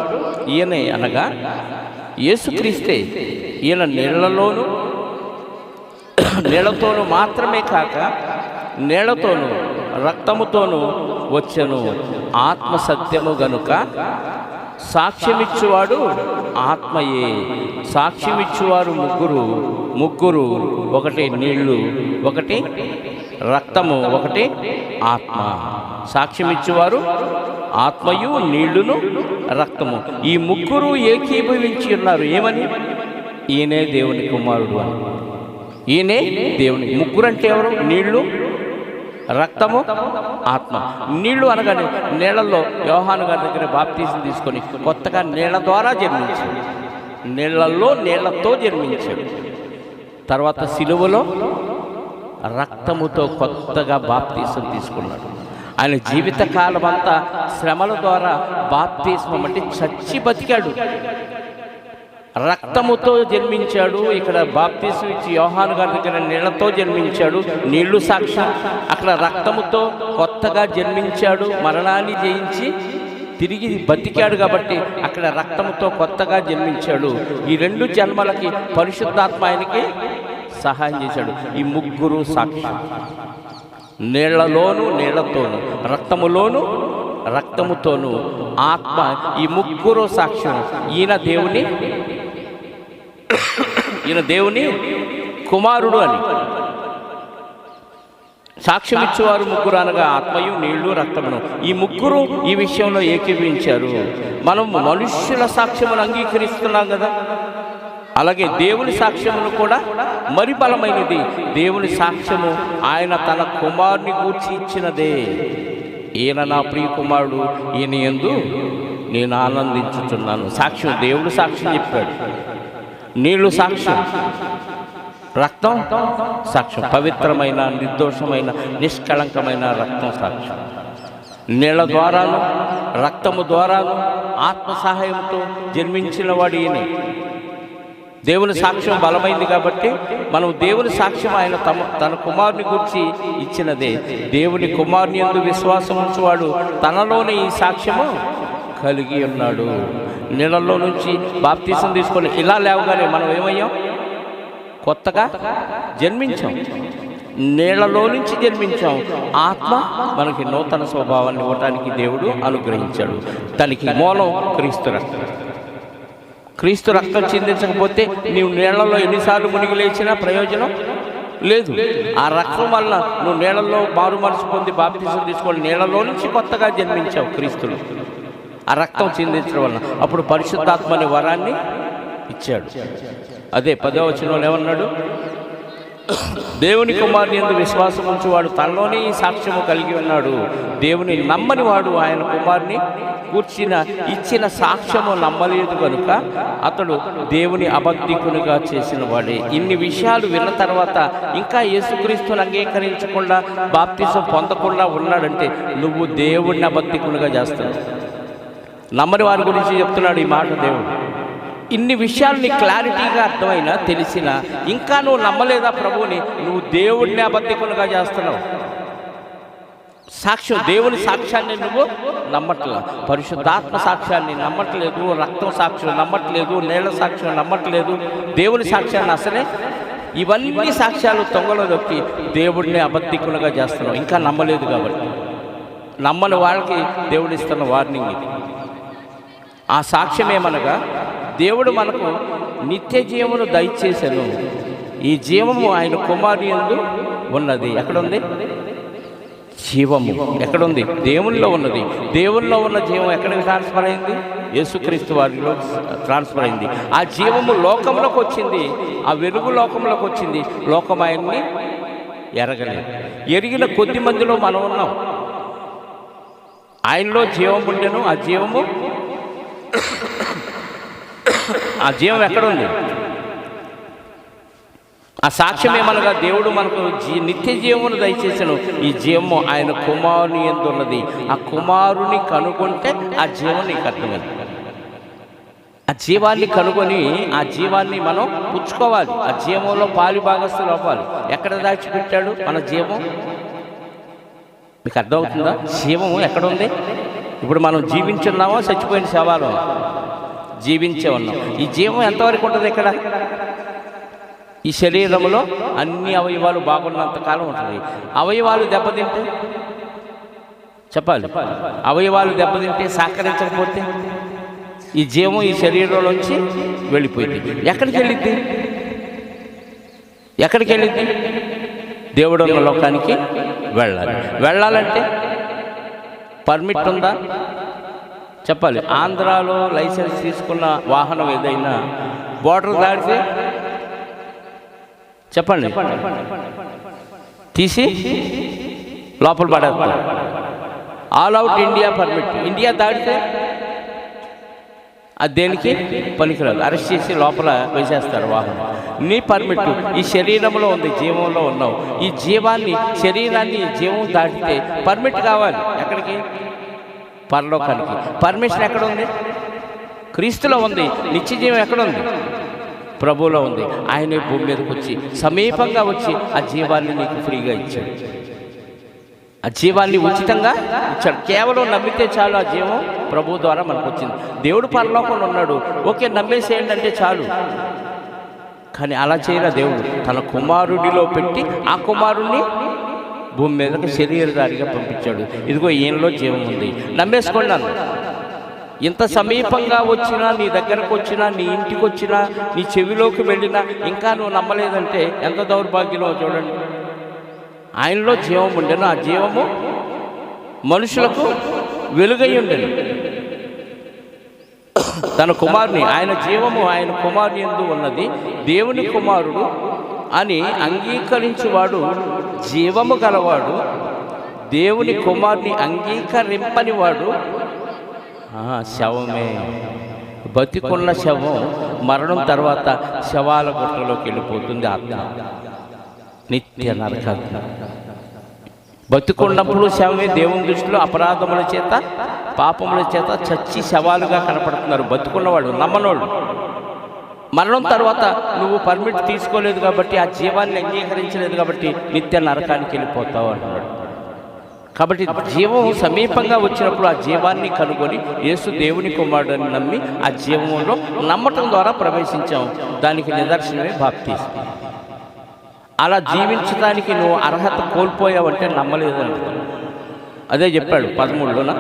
ఈయనే, అనగా యేసుక్రీస్తే. ఈయన నీళ్లతోనూ మాత్రమే కాక నీళ్లతోనూ రక్తముతోనూ వచ్చెను. ఆత్మ సత్యము గనుక సాక్ష్యమిచ్చువాడు ఆత్మయే. సాక్ష్యమిచ్చువారు ముగ్గురు, ఒకటి నీళ్లు, ఒకటి రక్తము, ఒకటి ఆత్మ. సాక్ష్యమిచ్చువారు ఆత్మయు, నీళ్లును, రక్తము. ఈ ముగ్గురు ఏకీభవించి ఉన్నారు. ఏమని? ఈయనే దేవుని కుమారుడు అని. ఈయనే దేవుని. ముగ్గురు అంటే ఎవరు? నీళ్లు, రక్తము, ఆత్మ. నీళ్లు అనగానే నీళ్లలో యోహాను గారి దగ్గర బాప్తీసం తీసుకొని కొత్తగా నీళ్ల ద్వారా జన్మించాడు. నీళ్లలో నీళ్లతో జన్మించాడు. తర్వాత సిలువలో రక్తముతో కొత్తగా బాప్తీసం తీసుకున్నాడు. ఆయన జీవితకాలం అంతా శ్రమల ద్వారా బాప్తీసం అంటే చచ్చి బతికాడు. రక్తముతో జన్మించాడు. ఇక్కడ బాప్తీసం ఇచ్చి యోహాను గారి దగ్గర నీళ్లతో జన్మించాడు. నీళ్లు సాక్ష్యం. అక్కడ రక్తముతో కొత్తగా జన్మించాడు. మరణాన్ని జయించి తిరిగి బతికాడు కాబట్టి అక్కడ రక్తముతో కొత్తగా జన్మించాడు. ఈ రెండు జన్మలకి పరిశుద్ధాత్మ ఆయనకి సహాయం చేశాడు. ఈ ముగ్గురు సాక్ష్యం. నీళ్లలోను నీళ్లతోను, రక్తములోను రక్తముతోను, ఆత్మ, ఈ ముగ్గురు సాక్ష్యం. ఈయన దేవుని కుమారుడు అని సాక్ష్యం ఇచ్చేవారు ముగ్గురు అనగా ఆత్మయు, నీళ్లు, రక్తమును. ఈ ముగ్గురు ఈ విషయంలో ఏకీభవించారు. మనం మనుష్యుల సాక్ష్యమును అంగీకరిస్తున్నాం కదా, అలాగే దేవుని సాక్ష్యమును కూడా మరి బలమైనది. దేవుని సాక్ష్యము ఆయన తన కుమారుని గూర్చి ఇచ్చినదే. ఈయన నా ప్రియ కుమారుడు, ఈయన యందు నేను ఆనందించుచున్నాను. సాక్ష్యం, దేవుడు సాక్ష్యం చెప్పాడు. నీళ్లు సాక్ష్యం, రక్తం సాక్ష్యం. పవిత్రమైన, నిర్దోషమైన, నిష్కళంకమైన రక్తం సాక్ష్యం. నీళ్ల ద్వారాను రక్తము ద్వారాను ఆత్మ సహాయంతో జన్మించిన వాడు ఈయనే. దేవుని సాక్ష్యం బలమైంది కాబట్టి మనం దేవుని సాక్ష్యం ఆయన తన కుమారుని గురించి ఇచ్చినదే. దేవుని కుమారుని యందు విశ్వాసం ఉంచువాడు తనలోనే ఈ సాక్ష్యము కలిగి ఉన్నాడు. నీళ్ళల్లో నుంచి బాప్తీసం తీసుకొని ఇలా లేవగానే మనం ఏమయ్యాం? కొత్తగా జన్మించాం. నీళ్లలో నుంచి జన్మించాం. ఆత్మ మనకి నూతన స్వభావాన్ని ఇవ్వటానికి దేవుడు అనుగ్రహించాడు. దానికి మూలం క్రీస్తు రక్తం. క్రీస్తు రక్తం చిందించకపోతే నీవు నీళ్లలో ఎన్నిసార్లు మునిగి లేచినా ప్రయోజనం లేదు. ఆ రక్తం వల్ల నువ్వు నీళ్లలో మారు మనసు పొంది బాప్తీసం తీసుకొని నీళ్లలో నుంచి కొత్తగా జన్మించావు క్రీస్తులు. ఆ రక్తం చిందించడం వలన అప్పుడు పరిశుద్ధాత్మ అనే వరాన్ని ఇచ్చాడు. అదే 10వ వచనంలో ఏమన్నాడు? దేవుని కుమారుని యందు విశ్వాసం ఉంచువాడు తనలోనే ఈ సాక్ష్యము కలిగి ఉన్నాడు. దేవుని నమ్మని వాడు ఆయన కుమారుని ఇచ్చిన సాక్ష్యము నమ్మలేదు కనుక అతడు దేవుని అబద్ధికునిగా చేసిన వాడే. ఇన్ని విషయాలు విన్న తర్వాత ఇంకా యేసుక్రీస్తుని అంగీకరించకుండా బాప్తిసం పొందకుండా ఉన్నాడంటే నువ్వు దేవుడిని అబద్ధికునిగా చేస్తున్నావు. నమ్మని వారి గురించి చెప్తున్నాడు ఈ మాట దేవుడు. ఇన్ని విషయాలు నీకు క్లారిటీగా అర్థమైనా తెలిసినా ఇంకా నువ్వు నమ్మలేదా ప్రభువుని, నువ్వు దేవుడిని అబద్ధికునిగా చేస్తున్నావు. సాక్ష్యం, దేవుని సాక్ష్యాన్ని నువ్వు నమ్మట్లేదు, పరిశుద్ధాత్మ సాక్ష్యాన్ని నమ్మట్లేదు, రక్తం సాక్ష్యం నమ్మట్లేదు, నీళ్ల సాక్ష్యం నమ్మట్లేదు, దేవుని సాక్ష్యాన్ని అసలే ఇవన్నీ సాక్ష్యాలు తొంగలో దొక్కి దేవుడిని అబద్ధికునిగా చేస్తున్నావు. ఇంకా నమ్మలేదు కాబట్టి నమ్మని వాళ్ళకి దేవుడు ఇస్తున్న వార్నింగ్ ఇది. ఆ సాక్ష్యం ఏమనగా దేవుడు మనకు నిత్య జీవమును దయచేసెను. ఈ జీవము ఆయన కుమారుని యందు ఉన్నది. ఎక్కడుంది జీవము? ఎక్కడుంది? దేవునిలో ఉన్నది. దేవునిలో ఉన్న జీవం ఎక్కడికి ట్రాన్స్ఫర్ అయింది? యేసుక్రీస్తు వారిలో ట్రాన్స్ఫర్ అయింది. ఆ జీవము లోకంలోకి వచ్చింది, ఆ వెలుగు లోకంలోకి వచ్చింది. లోకం ఆయన్ని ఎరగలేదు. ఎరిగిన కొద్ది మందిలో మనం ఉన్నాం. ఆయనలో జీవం ఉండెను. ఆ జీవం ఎక్కడుంది? ఆ సాక్ష్యం ఏమనగా దేవుడు మనకు నిత్య జీవమును దయచేసెను. ఈ జీవము ఆయన కుమారుని యందు ఉన్నది. ఆ కుమారుని కనుగొంటే ఆ జీవం నీకు అర్థమైంది. ఆ జీవాన్ని కనుగొని ఆ జీవాన్ని మనం పుచ్చుకోవాలి. ఆ జీవంలో పాలి భాగస్తులు అవ్వాలి. ఎక్కడ దాచిపెట్టాడు మన జీవం? మీకు అర్థమవుతుందా? జీవము ఎక్కడుంది? ఇప్పుడు మనం జీవించున్నామో చచ్చిపోయిన శవాలు? జీవించే ఉన్నాం. ఈ జీవం ఎంతవరకు ఉంటుంది? ఇక్కడ ఈ శరీరంలో అన్ని అవయవాలు బాగున్నంత కాలం ఉంటుంది. అవయవాలు దెబ్బతింటే చెప్పాలి, అవయవాలు దెబ్బతింటే సహకరించకపోతే ఈ జీవం ఈ శరీరంలోంచి వెళ్ళిపోయింది. ఎక్కడికి వెళ్ళిద్ది? దేవుడు ఉన్న లోకానికి వెళ్ళాలంటే పర్మిట్ ఉందా? చెప్పాలి. ఆంధ్రాలో లైసెన్స్ తీసుకున్న వాహనం ఏదైనా బోర్డర్ దాటితే చెప్పండి తీసి లోపల పడేస్తారు. All out India permit. India దాటితే అది దేనికి పనికిరాదు, అరెస్ట్ చేసి లోపల వేసేస్తారు వాహనం. నీ పర్మిట్ ఈ శరీరంలో ఉంది, జీవంలో ఉన్నావు. ఈ జీవాన్ని, శరీరాన్ని, జీవం దాటితే పర్మిట్ కావాలి. ఎక్కడికి? పరలోకానికి. పర్మిషన్ ఎక్కడ ఉంది? క్రీస్తులో ఉంది. నిత్య జీవం ఎక్కడ ఉంది? ప్రభువులో ఉంది. ఆయనే భూమి మీదకి వచ్చి సమీపంగా వచ్చి ఆ జీవాన్ని నీకు ఫ్రీగా ఇచ్చాడు. ఆ జీవాన్ని ఉచితంగా ఇచ్చాడు. కేవలం నమ్మితే చాలు, ఆ జీవం ప్రభు ద్వారా మనకు వచ్చింది. దేవుడు పరలోకంలో ఉన్నాడు, ఓకే నమ్మేసేయండి అంటే చాలు. కానీ అలా చేయరా దేవుడు. తన కుమారుడిలో పెట్టి ఆ కుమారుణ్ణి భూమి మీదకి శరీరధారిగా పంపించాడు. ఇదిగో ఈయనలో జీవం ఉంది, నమ్మేసుకోండి అన్న. ఇంత సమీపంగా వచ్చినా, నీ దగ్గరకు వచ్చినా, నీ ఇంటికి వచ్చినా, నీ చెవిలోకి వెళ్ళినా ఇంకా నువ్వు నమ్మలేదంటే ఎంత దౌర్భాగ్యమో చూడండి. ఆయనలో జీవం ఉండేను, ఆ జీవము మనుషులకు వెలుగై ఉండేను. తన కుమారుని, ఆయన జీవము ఆయన కుమారుని యందు ఉన్నది, దేవుని కుమారుడు అని అంగీకరించువాడు జీవము గలవాడు, దేవుని కుమారుని అంగీకరింపని వాడు శవమే. బతికున్న శవం మరణం తర్వాత శవాల గుట్టలోకి వెళ్ళిపోతుంది ఆత్మ, నిత్య నరకాగ్ని. బతుకున్నప్పుడు శవమే దేవుని దృష్టిలో అపరాధముల చేత, పాపముల చేత చచ్చి శవాలుగా కనపడుతున్నారు బతుకున్నవాడు, నమ్మనోళ్ళు. మరణం తర్వాత నువ్వు పర్మిట్ తీసుకోలేదు కాబట్టి, ఆ జీవాన్ని అంగీకరించలేదు కాబట్టి నిత్య నరకానికి వెళ్ళిపోతావు అన్నాడు. కాబట్టి జీవం సమీపంగా వచ్చినప్పుడు ఆ జీవాన్ని కనుగొని యేసు దేవుని కుమారుడని నమ్మి ఆ జీవంలో నమ్మటం ద్వారా ప్రవేశించాం. దానికి నిదర్శనమే బాప్తిస్మం. అలా జీవించడానికి నువ్వు అర్హత కోల్పోయావంటే నమ్మలేదండి. అదే చెప్పాడు 13లోన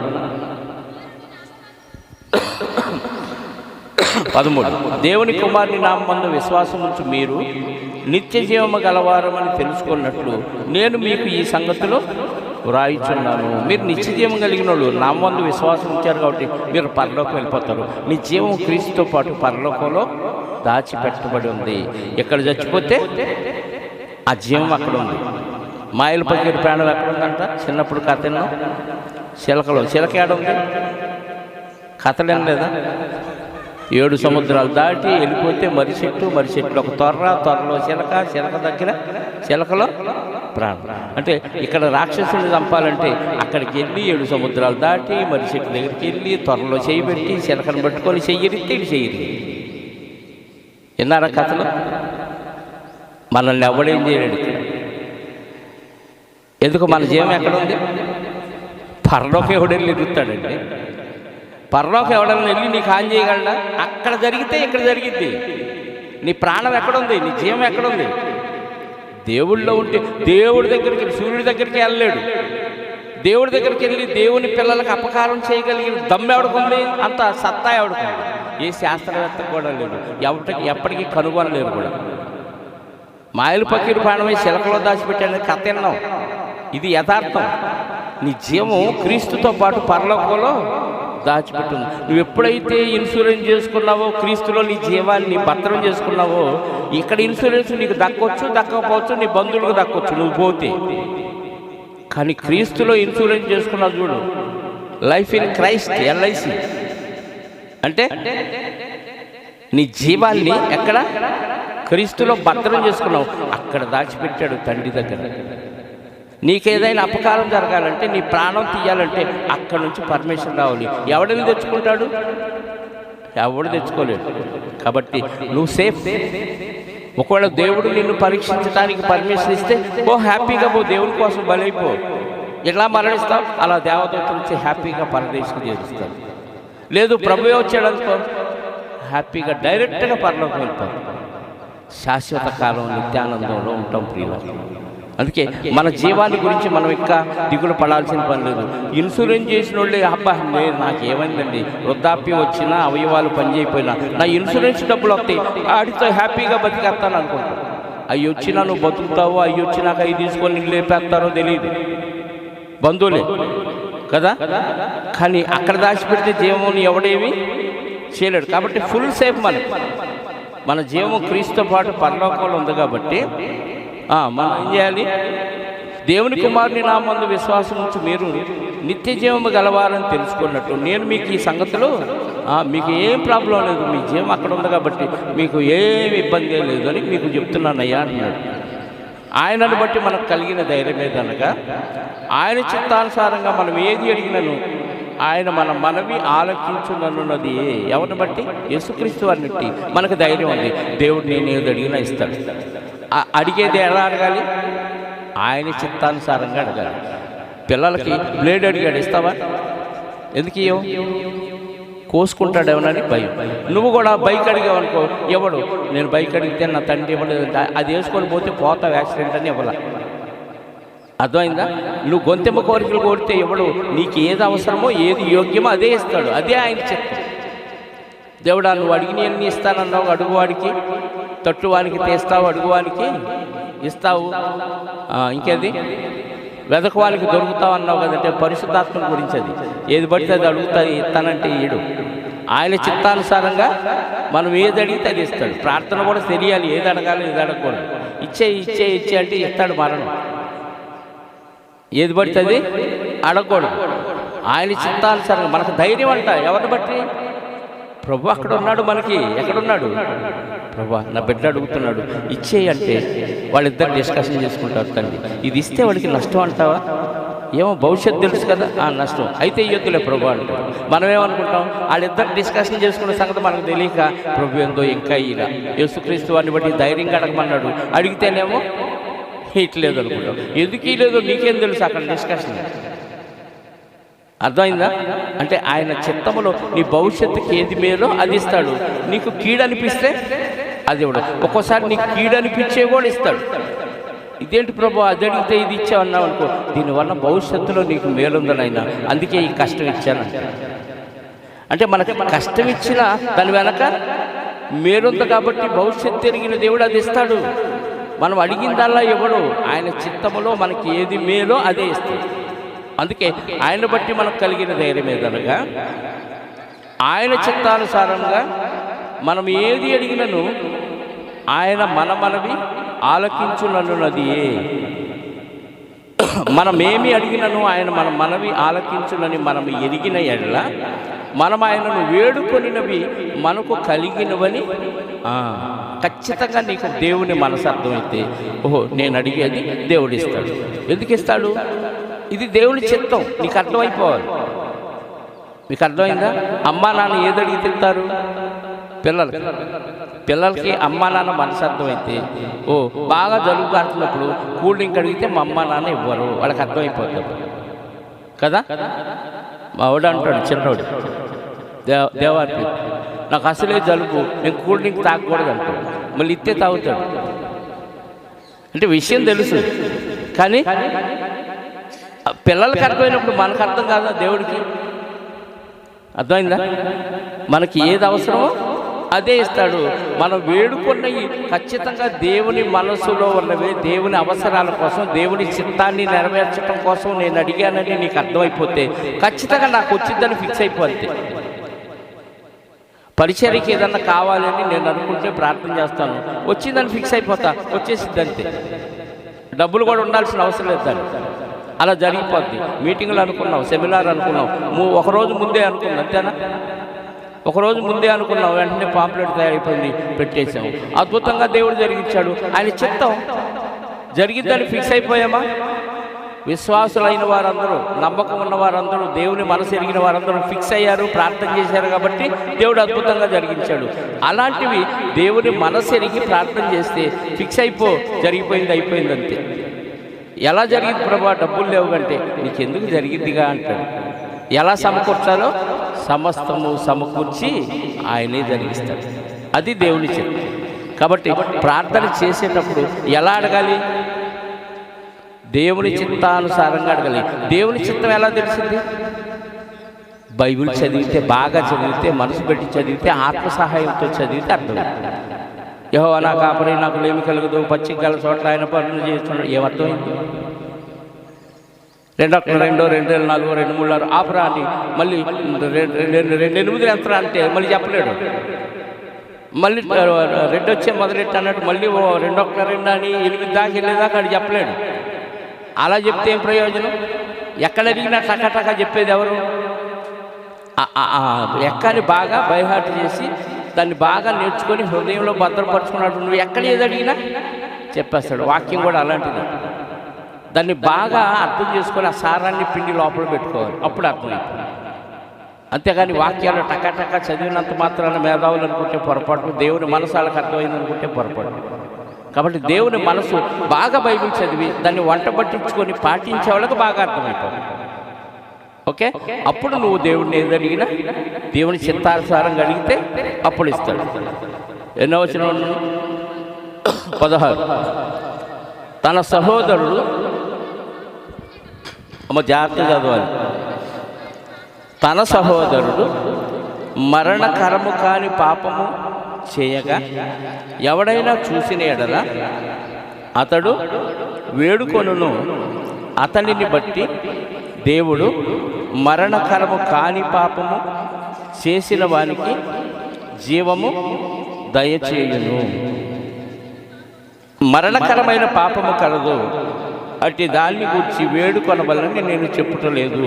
13 దేవుని కుమారుని నామమందు విశ్వాసం ఉంచు మీరు నిత్య జీవము గలవారమని తెలుసుకున్నట్లు నేను మీకు ఈ సంగతులు వ్రాయిచున్నాను. మీరు నిత్య జీవం కలిగిన వాళ్ళు, నామందు విశ్వాసం ఉంచారు కాబట్టి మీరు పరలోకం వెళ్ళిపోతారు. నీ జీవం క్రీస్తుతో పాటు పరలోకంలో దాచిపెట్టబడి ఉంది. ఎక్కడ చచ్చిపోతే ఆ జీవం అక్కడ ఉంది. మాయల పక్కన ప్రాణం ఎక్కడ ఉందంట? చిన్నప్పుడు కథ ఎన్నో, చిలకలో. చిలక ఏడ ఉంది? కథలేం లేదా? 7 సముద్రాలు దాటి వెళ్ళిపోతే మర్రి చెట్లు ఒక త్వరలో చిలక దగ్గర చిలకలో ప్రాణం. అంటే ఇక్కడ రాక్షసుని చంపాలంటే అక్కడికి వెళ్ళి 7 సముద్రాలు దాటి మర్రి చెట్టు దగ్గరికి వెళ్ళి త్వరలో చేయి పెట్టి చిలకను పట్టుకొని చెయ్యరిస్తే ఇటు చెయ్యరి. విన్నారా కథలు? మనల్ని ఎవడేం చేయలేడు. ఎందుకు? మన జీవం ఎక్కడ ఉంది? పరలోకం ఎవడెళ్ళి ఎదుగుతాడండి. పరలోకం ఎవడన్నా వెళ్ళి నీకు హాని చేయగలడా? అక్కడ జరిగితే ఇక్కడ జరిగిద్ది. నీ ప్రాణం ఎక్కడుంది? నీ జీవం ఎక్కడుంది? దేవుళ్ళో ఉంటే దేవుడి దగ్గరికి, సూర్యుడి దగ్గరికి వెళ్ళలేడు. దేవుడి దగ్గరికి వెళ్ళి దేవుని పిల్లలకు అపకారం చేయగలిగిన దమ్ము ఎవడుకుంది? అంత సత్తా ఎవడుకుంది? ఏ శాస్త్రవేత్తకు కూడా లేదు, ఎప్పటికీ కనుగొనలేరు కూడా. మాయలు పకీరు ప్రాణమై శిలకలో దాచిపెట్టాలని కథ విన్నాం. ఇది యథార్థం. నీ జీవం క్రీస్తుతో పాటు పరలోకంలో దాచిపెట్టింది. నువ్వు ఎప్పుడైతే ఇన్సూరెన్స్ చేసుకున్నావో, క్రీస్తులో నీ జీవాన్ని భద్రం చేసుకున్నావో, ఇక్కడ ఇన్సూరెన్స్ నీకు దక్కొచ్చు, దక్కకపోవచ్చు, నీ బంధువులకు దక్కొచ్చు నువ్వు పోతే. కానీ క్రీస్తులో ఇన్సూరెన్స్ చేసుకున్నావు చూడు, లైఫ్ ఇన్ క్రైస్ట్, LIC అంటే నీ జీవాన్ని ఎక్కడ? క్రీస్తులో భద్రం చేసుకున్నావు. అక్కడ దాచిపెట్టాడు తండ్రి దగ్గర. నీకేదైనా అపకారం జరగాలంటే, నీ ప్రాణం తీయాలంటే అక్కడ నుంచి పర్మిషన్ రావాలి. ఎవడని తెచ్చుకుంటాడు? ఎవడు తెచ్చుకోలేడు. కాబట్టి నువ్వు సేఫ్. ఒకవేళ దేవుడు నిన్ను పరీక్షించడానికి పర్మిషన్ ఇస్తే హ్యాపీగా దేవుని కోసం బలైపో. ఎలా మరణిస్తావు? అలా దేవదూతలు వచ్చి హ్యాపీగా పరదేశం చేరుస్తావు. లేదు ప్రభువే వచ్చాడు అనుకో, హ్యాపీగా డైరెక్ట్గా పరలోకి వెళ్ళిపోతాం. శాశ్వత కాలం నిత్యానందంలో ఉంటాం ప్రియుల. అందుకే మన జీవాన్ని గురించి మనం ఇంకా దిగులు పడాల్సిన పని లేదు. ఇన్సూరెన్స్ చేసిన వాళ్ళే అబ్బా నాకేమైందండి, వృద్ధాప్యం వచ్చినా, అవయవాలు పనిచేయపోయినా నా ఇన్సూరెన్స్ డబ్బులు వస్తాయి, ఆడితో హ్యాపీగా బతికేస్తాను అనుకుంటాను. అవి వచ్చినా నువ్వు బతుకుతావో, అవి వచ్చినాక అవి తీసుకొని నీళ్ళు లేపేస్తారో తెలియదు, బంధువులే కదా. కానీ అక్కడ దాచిపెడితే జీవం ఎవడేమి చేయలేడు. కాబట్టి ఫుల్ సేఫ్. మన జీవం క్రీస్తుతో పాటు పరలోకంలో ఉంది కాబట్టి మనం ఏం చేయాలి? దేవుని కుమారుని నామందు విశ్వాసం ఉంచి మీరు నిత్య జీవము గలవారని తెలుసుకున్నట్టు నేను మీకు ఈ సంగతిలో మీకు ఏం ప్రాబ్లం లేదు, మీ జీవం అక్కడ ఉంది కాబట్టి మీకు ఏమి ఇబ్బంది లేదు అని మీకు చెప్తున్నానయ్యా అన్నాడు. ఆయనను బట్టి మనకు కలిగిన ధైర్యం ఏదనగా ఆయన చిత్తానుసారంగా మనం ఏది అడిగినను ఆయన మన మనవి ఆలకించునన్నది. ఎవరిని బట్టి? యేసుక్రీస్తు వారిని బట్టి మనకు ధైర్యం ఉంది. దేవుడు నేను ఏది అడిగినా ఇస్తాడు. అడిగేది ఎలా అడగాలి? ఆయన చిత్తానుసారంగా అడగాలి. పిల్లలకి బ్లేడ్ అడిగాడు, ఇస్తావా? ఎందుకు ఇవ్వవు? కోసుకుంటాడేమోనని భయం. నువ్వు కూడా బైక్ అడిగావనుకో, ఎవడు నేను బైక్ అడిగితే నా తండ్రి ఇవ్వలేదు, అది వేసుకొని పోతే పోతావు యాక్సిడెంట్ అని ఇవ్వాల. అర్థమైందా? నువ్వు గొంతెమ్మ కోరికలు కోరితే ఎవడు నీకు ఏది అవసరమో ఏది యోగ్యమో అదే ఇస్తాడు. అదే ఆయన చిత్తం. దేవుడా నువ్వు అడిగినవన్నీ ఇస్తానన్నావు, అడుగువాడికి తట్టువానికి తీస్తావు, అడుగువానికి ఇస్తావు, ఇంకేది వెదకవానికి దొరుకుతావు అన్నావు కదంటే పరిశుద్ధాత్మ గురించి. అది ఏది పడితే అది అడుగుతుంది, ఇస్తానంటే ఈడు. ఆయన చిత్తానుసారంగా మనం ఏది అడిగితే అది ఇస్తాడు. ప్రార్థన కూడా తెలియాలి, ఏది అడగాలి ఏది అడగకూడదు. ఇచ్చే ఇచ్చే ఇచ్చే అంటే ఇస్తాడు మరణం. ఏది పడితే అది అడగకూడదు. ఆయన చిత్తానుసారంగా మనకు ధైర్యం అంట. ఎవరిని బట్టి? ప్రభు అక్కడ ఉన్నాడు. మనకి ఎక్కడున్నాడు? ప్రభు నా బిడ్డ అడుగుతున్నాడు ఇచ్చేయి అంటే వాళ్ళిద్దరు డిస్కషన్ చేసుకుంటారు. తండ్రి ఇది ఇస్తే వాడికి నష్టం అంటావా? ఏమో భవిష్యత్తు తెలుసు కదా, నష్టం అయితే ఇయ్యొద్దులే ప్రభు అంటాడు. మనం ఏమనుకుంటాం? వాళ్ళిద్దరు డిస్కషన్ చేసుకునే సంగతి మనకు తెలియక ప్రభు ఏందో ఇంకా ఇలా యేసుక్రీస్తు వారిని బట్టి ధైర్యంగా అడగమన్నాడు. అడిగితేనేమో ఇట్లేదు అనుకుంటాం. ఎందుకు ఇలేదో నీకేం తెలుసు? అక్కడ డిస్కషన్. అర్థమైందా? అంటే ఆయన చిత్తములో నీ భవిష్యత్తుకి ఏది మేలో అది ఇస్తాడు. నీకు కీడనిపిస్తే అది ఇవ్వడు. ఒక్కోసారి నీకు కీడనిపించే కూడా ఇస్తాడు. ఇదేంటి ప్రభు అది అడిగితే ఇది ఇచ్చావన్నావు అనుకో, దీనివల్ల భవిష్యత్తులో నీకు మేలుందనైనా అందుకే ఈ కష్టం ఇచ్చానంట. అంటే మనకి కష్టం ఇచ్చినా దాని వెనక మేలుంది కాబట్టి భవిష్యత్తు ఎరిగిన దేవుడు అది ఇస్తాడు. మనం అడిగిందల్లా ఇవ్వడు. ఆయన చిత్తములో మనకి ఏది మేలో అదే ఇస్తాడు. అందుకే ఆయన బట్టి మనకు కలిగిన ధైర్యం ఏదనగా ఆయన చిత్తానుసారంగా మనం ఏది అడిగినను ఆయన మనవి ఆలకించునన్నది. మనమేమి అడిగినను ఆయన మన మనవి ఆలకించునని మనం ఎరిగిన ఎడల మనం ఆయనను వేడుకొనినవి మనకు కలిగినవని ఖచ్చితంగా నీకు దేవుని మనసు అర్థమైతే ఓహో నేను అడిగేది దేవుడు ఇస్తాడు. ఎందుకు ఇస్తాడు? ఇది దేవుని చిత్తం. నీకు అర్థమైపోవాలి. మీకు అర్థమైందా? అమ్మా నాన్న ఏది అడిగితే ఇస్తారు? పిల్లలకి అమ్మా నాన్న మనసు అర్థమైతే ఓ బాగా జలుబు కాడుతున్నప్పుడు కూల్ డ్రింక్ అడిగితే మా అమ్మా నాన్న ఇవ్వరు, వాళ్ళకి అర్థమైపోతుంది కదా. మా వాడు అంటాడు చిన్నవాడు, దేవార్పి నాకు అసలే జలుబు, నేను కూల్ డ్రింక్ తాగకూడదు అంటాడు. మళ్ళీ ఇత్తే తాగుతాడు. అంటే విషయం తెలుసు కానీ పిల్లలకి అర్థమైనప్పుడు మనకు అర్థం కాదా? దేవుడికి అర్థమైందా? మనకి ఏది అవసరమో అదే ఇస్తాడు. మనం వేడుకున్నవి ఖచ్చితంగా దేవుని మనసులో ఉన్నవే, దేవుని అవసరాల కోసం, దేవుని చిత్తాన్ని నెరవేర్చడం కోసం నేను అడిగానని నీకు అర్థమైపోతే ఖచ్చితంగా నాకు వచ్చిందని ఫిక్స్ అయిపోద్ది. పరిచర్యకి ఏదన్నా కావాలని నేను అనుకుంటే ప్రార్థన చేస్తాను, వచ్చిందని ఫిక్స్ అయిపోతా, వచ్చేసిద్ది అంతే. డబ్బులు కూడా ఉండాల్సిన అవసరం లేదు దాన్ని. అలా జరిగిపోద్ది. మీటింగులు అనుకున్నావు, సెమినార్ అనుకున్నావు, ఒకరోజు ముందే అనుకున్నావు, అంతేనా? ఒకరోజు ముందే అనుకున్నాం, వెంటనే పాంప్లెట్ తయారైపోయింది, పెట్టేశాము. అద్భుతంగా దేవుడు జరిగించాడు. ఆయన చిత్తం జరిగిద్దని ఫిక్స్ అయిపోయామా? విశ్వాసులైన వారందరూ, నమ్మకం ఉన్న వారందరూ, దేవుని మనసు ఎరిగిన వారందరూ ఫిక్స్ అయ్యారు, ప్రార్థన చేశారు కాబట్టి దేవుడు అద్భుతంగా జరిగించాడు. అలాంటివి దేవుని మనసు ఎరిగి ప్రార్థన చేస్తే ఫిక్స్ జరిగిపోయింది, అయిపోయింది అంతే. ఎలా జరిగింది ప్రభా? డబ్బులు లేవు అంటే నీకెందుకు జరిగిందిగా అంటాడు. ఎలా సమకూర్చాలో సమస్తము సమకూర్చి ఆయనే జరిగిస్తాడు. అది దేవుని చిత్తం. కాబట్టి ప్రార్థన చేసేటప్పుడు ఎలా అడగాలి? దేవుని చిత్తానుసారంగా అడగాలి. దేవుని చిత్తం ఎలా తెలిసింది? బైబిల్ చదివితే, బాగా చదివితే, మనసు పెట్టి చదివితే, ఆత్మ సహాయంతో చదివితే అర్థం. యెహోవా నా కాపరి, నాకు లేమి కలగదు, పచ్చిక గల చోట్ల ఆయన పనులు చేస్తున్నాడు. ఏమర్థమైంది? 2:2, 2:4, 2:3 ఆపరా అని మళ్ళీ 2:8 ఎంత అంటే మళ్ళీ చెప్పలేడు. మళ్ళీ 2 వచ్చే మొదలెట్టు అన్నట్టు మళ్ళీ 2:1, 2 అని 8 దాకా వెళ్ళేదాకా అది చెప్పలేడు. అలా చెప్తే ఏం ప్రయోజనం? ఎక్కడ అడిగినా టకా చెప్పేది ఎవరు? లెక్కని బాగా బైహార్ట్ చేసి దాన్ని బాగా నేర్చుకొని హృదయంలో భద్రపరుచుకున్నాడు. నువ్వు ఎక్కడ ఏది అడిగినా చెప్పేస్తాడు. వాక్యం కూడా అలాంటిది. దాన్ని బాగా అర్థం చేసుకొని ఆ సారాన్ని పిండి లోపల పెట్టుకోవాలి, అప్పుడు అర్థమైపోతుంది. అంతేగాని వాక్యాలు టకా చదివినంత మాత్రాన మేధావులు అనుకుంటే పొరపాటు, దేవుని మనసు వాళ్ళకి అర్థమైంది అనుకుంటే పొరపాటు. కాబట్టి దేవుని మనసు బాగా బైబిల్ చదివి దాన్ని వంట పట్టించుకొని పాటించే వాళ్ళకి బాగా అర్థమైపోతుంది. ఓకే, అప్పుడు నువ్వు దేవుడిని ఏది అడిగినా దేవుని చిత్తానుసారంగా అడిగితే అప్పుడు ఇస్తాడు. ఎన్నో వచనం? 16. తన సహోదరుడు, జాగ్రత్త చదవాలి. తన సహోదరుడు మరణకరము కాని పాపము చేయగా ఎవడైనా చూసిన ఎడల అతడు వేడుకొనును. అతనిని బట్టి దేవుడు మరణకరము కాని పాపము చేసిన వానికి జీవము దయచేయును. మరణకరమైన పాపము కలదు, అట్టి దాన్ని గురించి వేడుకొనవలని నేను చెప్పుటలేదు.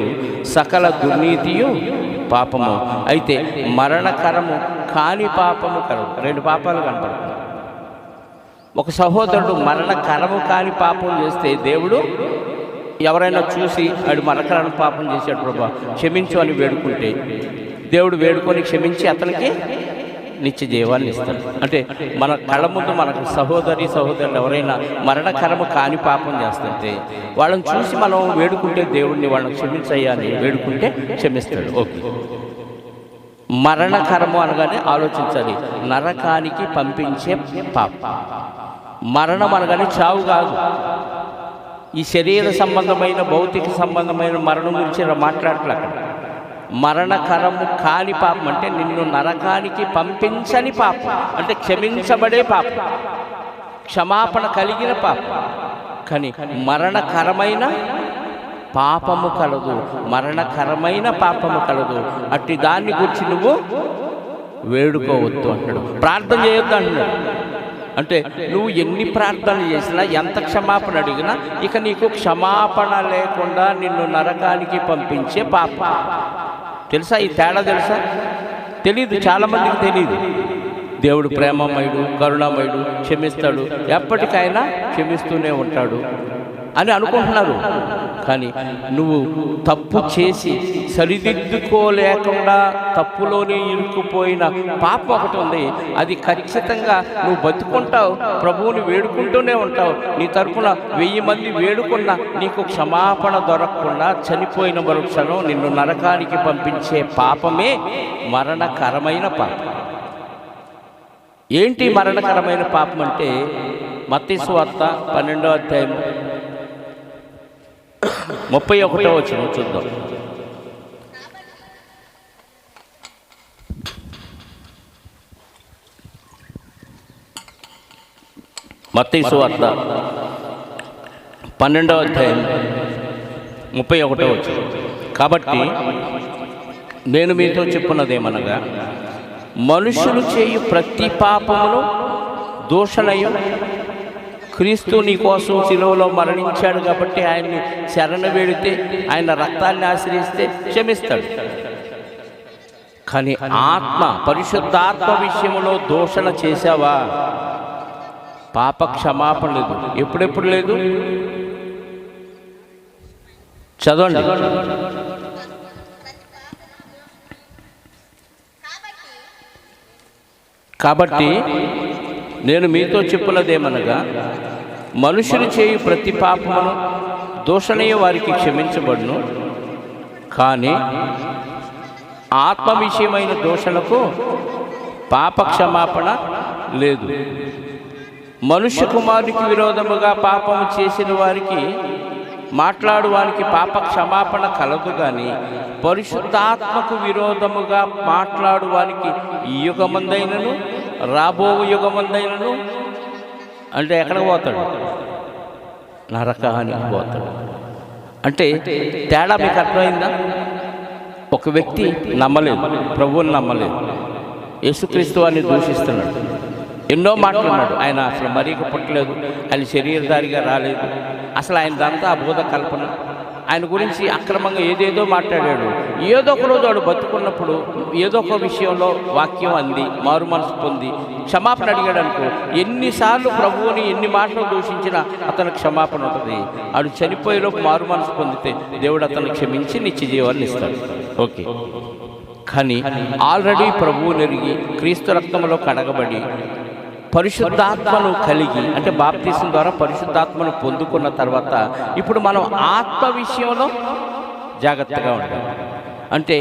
సకల దుర్నీతియు పాపము, అయితే మరణకరము కాని పాపము కలదు. 2 పాపాలు కనపడుతుంది. ఒక సహోదరుడు మరణకరము కాని పాపం చేస్తే దేవుడు ఎవరైనా చూసి వాడు మరణకరము పాపం చేశాడు ప్రభా క్షమించు అని వేడుకుంటే దేవుడు వేడుకొని క్షమించి అతనికి నిత్య జీవాన్ని ఇస్తాడు. అంటే మన కళ్ళ ముందు మనకు సహోదరులు ఎవరైనా మరణకరము కాని పాపం చేస్తుంటే వాళ్ళని చూసి మనం వేడుకుంటే దేవుడిని వాళ్ళని క్షమించయ్యా అని వేడుకుంటే క్షమిస్తాడు. ఓకే, మరణకరము అనగానే ఆలోచించాలి, నరకానికి పంపించే పాపం. మరణం అనగానే చావు కాదు. ఈ శరీర సంబంధమైన భౌతిక సంబంధమైన మరణం గురించి మాట్లాడట్లే. అక్కడ మరణకరము కాని పాపం అంటే నిన్ను నరకానికి పంపించని పాపం, అంటే క్షమించబడే పాపం, క్షమాపణ కలిగిన పాపం. కానీ మరణకరమైన పాపము కలదు, మరణకరమైన పాపము కలదు. అట్టి దాన్ని గురించి నువ్వు వేడుకోవద్దు అంటాడు. ప్రార్థన చేయొద్దు అంటున్నాడు. అంటే నువ్వు ఎన్ని ప్రార్థనలు చేసినా, ఎంత క్షమాపణ అడిగినా ఇక నీకు క్షమాపణ లేకుండా నిన్ను నరకానికి పంపించే పాపం. తెలుసా ఈ తేడా? తెలుసా? తెలీదు, చాలామందికి తెలీదు. దేవుడు ప్రేమమయుడు, కరుణామయుడు, క్షమిస్తాడు, ఎప్పటికైనా క్షమిస్తూనే ఉంటాడు అని అనుకుంటున్నారు. కానీ నువ్వు తప్పు చేసి సరిదిద్దుకోలేకుండా తప్పులోనే ఇరుక్కుపోయిన పాపం ఒకటి ఉంది. అది ఖచ్చితంగా నువ్వు బతుకుంటావు, ప్రభువుని వేడుకుంటూనే ఉంటావు. నీ తరపున 1000 మంది వేడుకున్నా నీకు క్షమాపణ దొరకకుండా చనిపోయిన మరుక్షణం నిన్ను నరకానికి పంపించే పాపమే మరణకరమైన పాపం. ఏంటి మరణకరమైన పాపం అంటే? మత్తయి సువార్త 12వ అధ్యాయం 31వ వచనం చూద్దాం. మత్తయి సువార్త 12వ అధ్యాయం 31వ వచనం. కాబట్టి నేను మీతో చెప్పున్నదేమనగా, మనుషులు చేయు ప్రతి పాపమును దూషణయు క్రీస్తు నీ కోసం శిలువలో మరణించాడు కాబట్టి ఆయన్ని శరణ వేడితే, ఆయన రక్తాన్ని ఆశ్రయిస్తే క్షమిస్తాడు. కానీ పరిశుద్ధాత్మ విషయంలో దూషణ చేశావా, పాప క్షమాపణ లేదు. ఎప్పుడెప్పుడు లేదు? చదవండి. కాబట్టి నేను మీతో చెప్పున్నదేమనగా, మనుషులు చేయు ప్రతి పాపమును దూషణీయ వారికి క్షమించబడును, కానీ ఆత్మ విషయమైన దూషణకు పాప క్షమాపణ లేదు. మనుష్య కుమారునికి విరోధముగా పాపము చేసిన వారికి మాట్లాడు వారికి పాప క్షమాపణ కలదు, కానీ పరిశుద్ధాత్మకు విరోధముగా మాట్లాడు వానికి ఈ యుగమందైనను రాబో యుగమందైనను, అంటే ఎక్కడికి పోతాడు? నరకానికి పోతాడు. అంటే తేడా మీకు అర్థమైందా? ఒక వ్యక్తి నమ్మలేదు, ప్రభువుని నమ్మలేదు, యేసుక్రీస్తు వారిని దూషిస్తున్నాడు. ఎన్నో మాట్లాడినాడు. ఆయన అసలు మరీగా పుట్టలేదు, ఆయన శరీరధారిగా రాలేదు, అసలు ఆయనదంతా అబోధ కల్పన. ఆయన గురించి అక్రమంగా ఏదేదో మాట్లాడాడు. ఏదో ఒక రోజు వాడు బతుకున్నప్పుడు ఏదో ఒక విషయంలో వాక్యం అంది, మారు మనసు పొంది క్షమాపణ అడిగాడు అనుకో, ఎన్నిసార్లు ప్రభువుని ఎన్ని మాటలు దూషించినా అతను క్షమాపణ ఉంటుంది. వాడు చనిపోయేలోపు మారు మనసు పొందితే దేవుడు అతను క్షమించి నిత్య జీవాన్ని ఇస్తాడు. ఓకే, కానీ ఆల్రెడీ ప్రభువు నెరిగి క్రీస్తు రక్తంలో కడగబడి పరిశుద్ధాత్మను కలిగి, అంటే బాప్తీసం ద్వారా పరిశుద్ధాత్మను పొందుకున్న తర్వాత ఇప్పుడు మనం ఆత్మ విషయంలో జాగ్రత్తగా ఉండాలి. అంటే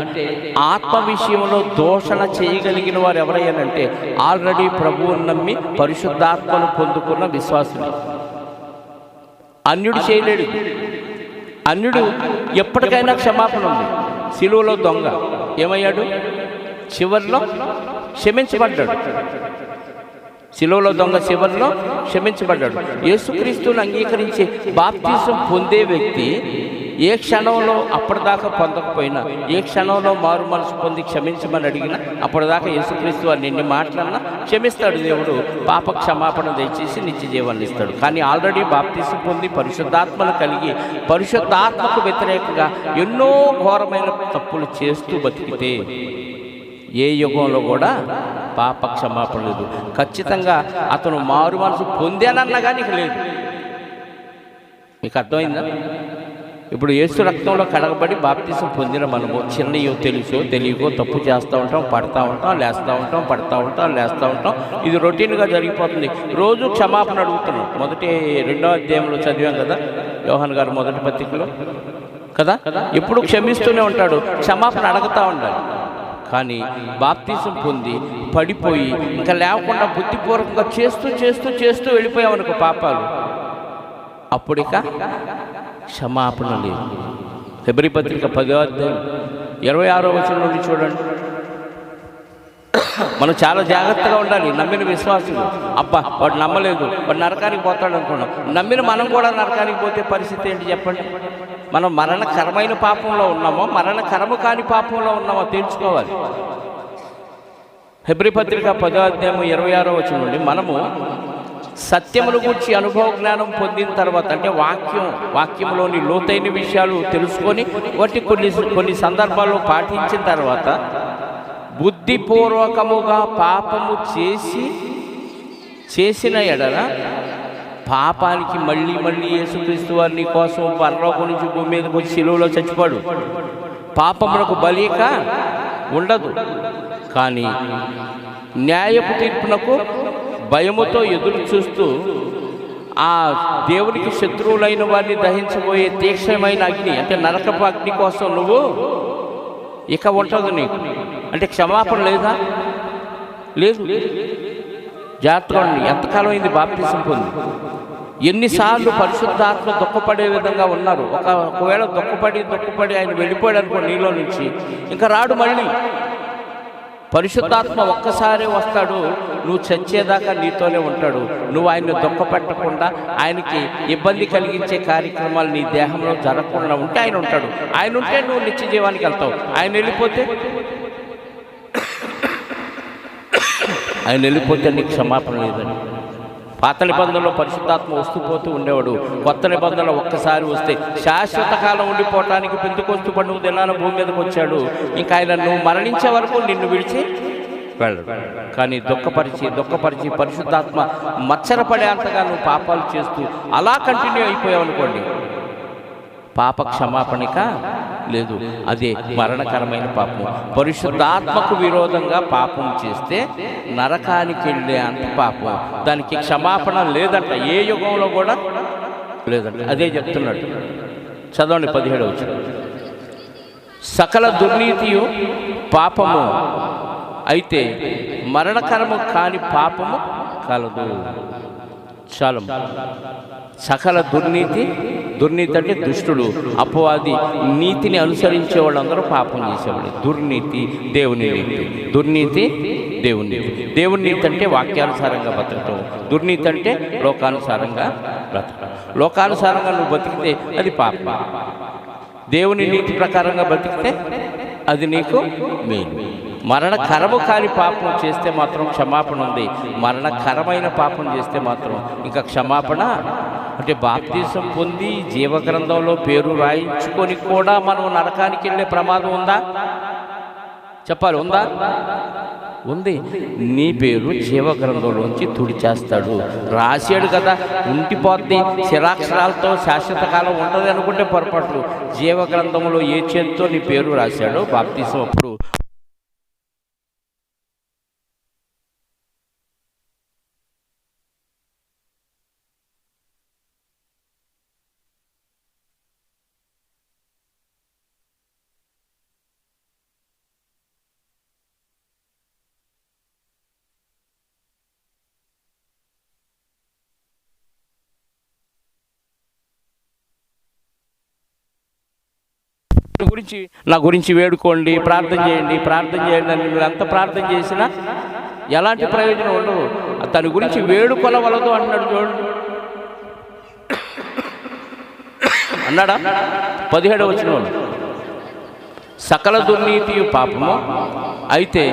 ఆత్మ విషయంలో దూషణ చేయగలిగిన వారు ఎవరయ్యానంటే ఆల్రెడీ ప్రభువుని నమ్మి పరిశుద్ధాత్మను పొందుకున్న విశ్వాసులు. అన్యుడు చేయలేడు. అన్యుడు ఎప్పటికైనా క్షమాపణ ఉంది. సిలువలో దొంగ ఏమయ్యాడు? చివరిలో క్షమించబడ్డాడు. శిలువలో దొంగ చివరిలో క్షమించబడ్డాడు. యేసుక్రీస్తుని అంగీకరించి బాప్తీసం పొందే వ్యక్తి ఏ క్షణంలో అప్పటిదాకా పొందకపోయినా, ఏ క్షణంలో మారు మనసు పొంది క్షమించమని అడిగినా అప్పటిదాకా యేసుక్రీస్తు వారిని ఎన్ని మాటలన్నా క్షమిస్తాడు. దేవుడు పాప క్షమాపణ దయచేసి నిత్య జీవాన్ని ఇస్తాడు. కానీ ఆల్రెడీ బాప్తీసం పొంది పరిశుద్ధాత్మను కలిగి పరిశుద్ధాత్మకు వ్యతిరేకంగా ఎన్నో ఘోరమైన తప్పులు చేస్తూ బతికితే ఏ యుగంలో కూడా పాప క్షమాపణ లేదు. ఖచ్చితంగా అతను మారు మనసు పొందానన్నా కానీ ఇక లేదు. మీకు అర్థమైందా? ఇప్పుడు యేసు రక్తంలో కడగబడి బాప్తీసం పొందిన మనము చిన్నయో తెలుసో తెలియకో తప్పు చేస్తూ ఉంటాం, పడతా ఉంటాం, లేస్తూ ఉంటాం, పడతా ఉంటాం, లేస్తూ ఉంటాం. ఇది రొటీన్గా జరిగిపోతుంది. రోజు క్షమాపణ అడుగుతున్నాం. మొదటి 2వ అధ్యాయంలో చదివాం కదా, యోహాను గారు మొదటి పత్రికలో కదా, ఎప్పుడు క్షమిస్తూనే ఉంటాడు, క్షమాపణ అడుగుతూ ఉండాలి. కానీ బాప్తీసం పొంది పడిపోయి ఇంకా లేకుండా బుద్ధిపూర్వకంగా చేస్తూ చేస్తూ చేస్తూ వెళ్ళిపోయామనుకో పాపాలు, అప్పుడిక క్షమాపణ లేదు. హెబ్రీ పత్రిక 10వ అధ్యాయం 26వ వచనం నుండి చూడండి. మనం చాలా జాగ్రత్తగా ఉండాలి. నమ్మిన విశ్వాసులు, అబ్బా వాడు నమ్మలేదు, వాడు నరకానికి పోతాడు అనుకున్నాం. నమ్మిన మనం కూడా నరకానికి పోతే పరిస్థితి ఏంటి చెప్పండి? మనం మరణకరమైన పాపంలో ఉన్నామో మరణకరము కాని పాపంలో ఉన్నామో తెలుసుకోవాలి. హెబ్రీ పత్రిక 10వ అధ్యాయం 26వ వచనం నుండి మనము సత్యమును గూర్చి అనుభవ జ్ఞానం పొందిన తర్వాత, అంటే వాక్యంలోని లోతైన విషయాలు తెలుసుకొని వాటి కొన్ని సందర్భాల్లో పాటించిన తర్వాత బుద్ధిపూర్వకముగా పాపము చేసిన ఎడల పాపానికి మళ్ళీ మళ్ళీ యేసుక్రీస్తు వారిని కోసం పరలోకం నుంచి భూమి మీదకి వచ్చి శిలువలో చచ్చిపోడు. పాపమునకు బలిక ఉండదు. కానీ న్యాయపు తీర్పునకు భయముతో ఎదురు చూస్తూ ఆ దేవునికి శత్రువులైన వారిని దహించబోయే తీక్షణమైన అగ్ని, అంటే నరకపు అగ్ని కోసం నువ్వు ఇక ఉంటుంది నీకు. అంటే క్షమాపణ లేదా? లేదు. జాగ్రత్తగా ఉండి. ఎంతకాలం అయింది బాప్తీసం పొంది? ఎన్నిసార్లు పరిశుద్ధాత్మ దుఃఖపడే విధంగా ఉన్నారు. ఒకవేళ దుఃఖపడి ఆయన వెళ్ళిపోయాడు అనుకో నీలో నుంచి, ఇంకా రాడు మళ్ళీ. పరిశుద్ధాత్మ ఒక్కసారి వస్తాడు, నువ్వు చచ్చేదాకా నీతోనే ఉంటాడు. నువ్వు ఆయన్ని దుఃఖపెట్టకుండా, ఆయనకి ఇబ్బంది కలిగించే కార్యక్రమాలు నీ దేహంలో జరగకుండా ఉంటే ఆయన ఉంటాడు. ఆయన ఉంటే నువ్వు నిత్య జీవానికి వెళ్తావు. ఆయన వెళ్ళిపోతే నీకు క్షమాపణ లేదని. పాత నిబంధనలో పరిశుద్ధాత్మ వస్తూ పోతూ ఉండేవాడు. కొత్త నిబంధనలో ఒక్కసారి వస్తే శాశ్వత కాలం ఉండిపోవటానికి పెంతెకొస్తు పండుగ దినాన భూమి మీదకి వచ్చాడు. ఇంకా ఆయన నువ్వు మరణించే వరకు నిన్ను విడిచి వెళ్ళడు. కానీ దుఃఖపరిచి పరిశుద్ధాత్మ మచ్చరపడేంతగా నువ్వు పాపాలు చేస్తూ అలా కంటిన్యూ అయిపోయావు అనుకోండి, పాప క్షమాపణిక లేదు. అదే మరణకరమైన పాపం. పరిశుద్ధాత్మకు విరోధంగా పాపం చేస్తే నరకానికి వెళ్ళే అంత పాపం. దానికి క్షమాపణ లేదంట, ఏ యుగంలో కూడా లేదంట. అదే చెప్తున్నాడు. చదవండి 17వ వచనం. సకల దుర్నీతియు పాపము, అయితే మరణకరము కాని పాపము కలదు. చాలు. సకల దుర్నీతి అంటే దుష్టుడు, అపవాది, నీతిని అనుసరించే వాళ్ళందరూ పాపం చేసేవాళ్ళు. దుర్నీతి దేవుని నీతి, దుర్నీతి దేవుని నీతి. దేవుని నీతి అంటే వాక్యానుసారంగా బతకటం, దుర్నీతి అంటే లోకానుసారంగా బ్రతకటం. లోకానుసారంగా నువ్వు బతికితే అది పాపం. దేవుని నీతి ప్రకారంగా బతికితే అది నీకు మేలు. మరణకరము కాని పాపం చేస్తే మాత్రం క్షమాపణ ఉంది, మరణకరమైన పాపం చేస్తే మాత్రం ఇంకా క్షమాపణ. అంటే బాప్తిసం పొంది జీవగ్రంథంలో పేరు రాయించుకొని కూడా మనం నరకానికి వెళ్ళే ప్రమాదం ఉందా? చెప్పాలి, ఉందా? ఉంది. నీ పేరు జీవగ్రంథంలోంచి తుడిచేస్తాడు. రాశాడు కదా, ఉండిపోద్ది, శిలాక్షరాలతో శాశ్వత కాలం ఉంటుంది అనుకుంటే పొరపాటు. జీవగ్రంథంలో ఏ చేతితో నీ పేరు రాశాడో బాప్తిసం అప్పుడు నా గురించి వేడుకోండి, ప్రార్థన చేయండి అని మీరు ఎంత ప్రార్థన చేసినా ఎలాంటి ప్రయోజనం ఉండదు. తన గురించి వేడుకొనవలదు అన్నాడు. చూడండి, అన్నాడా? 17వ వచనం, సకల దుర్నీతియు పాపము అయితే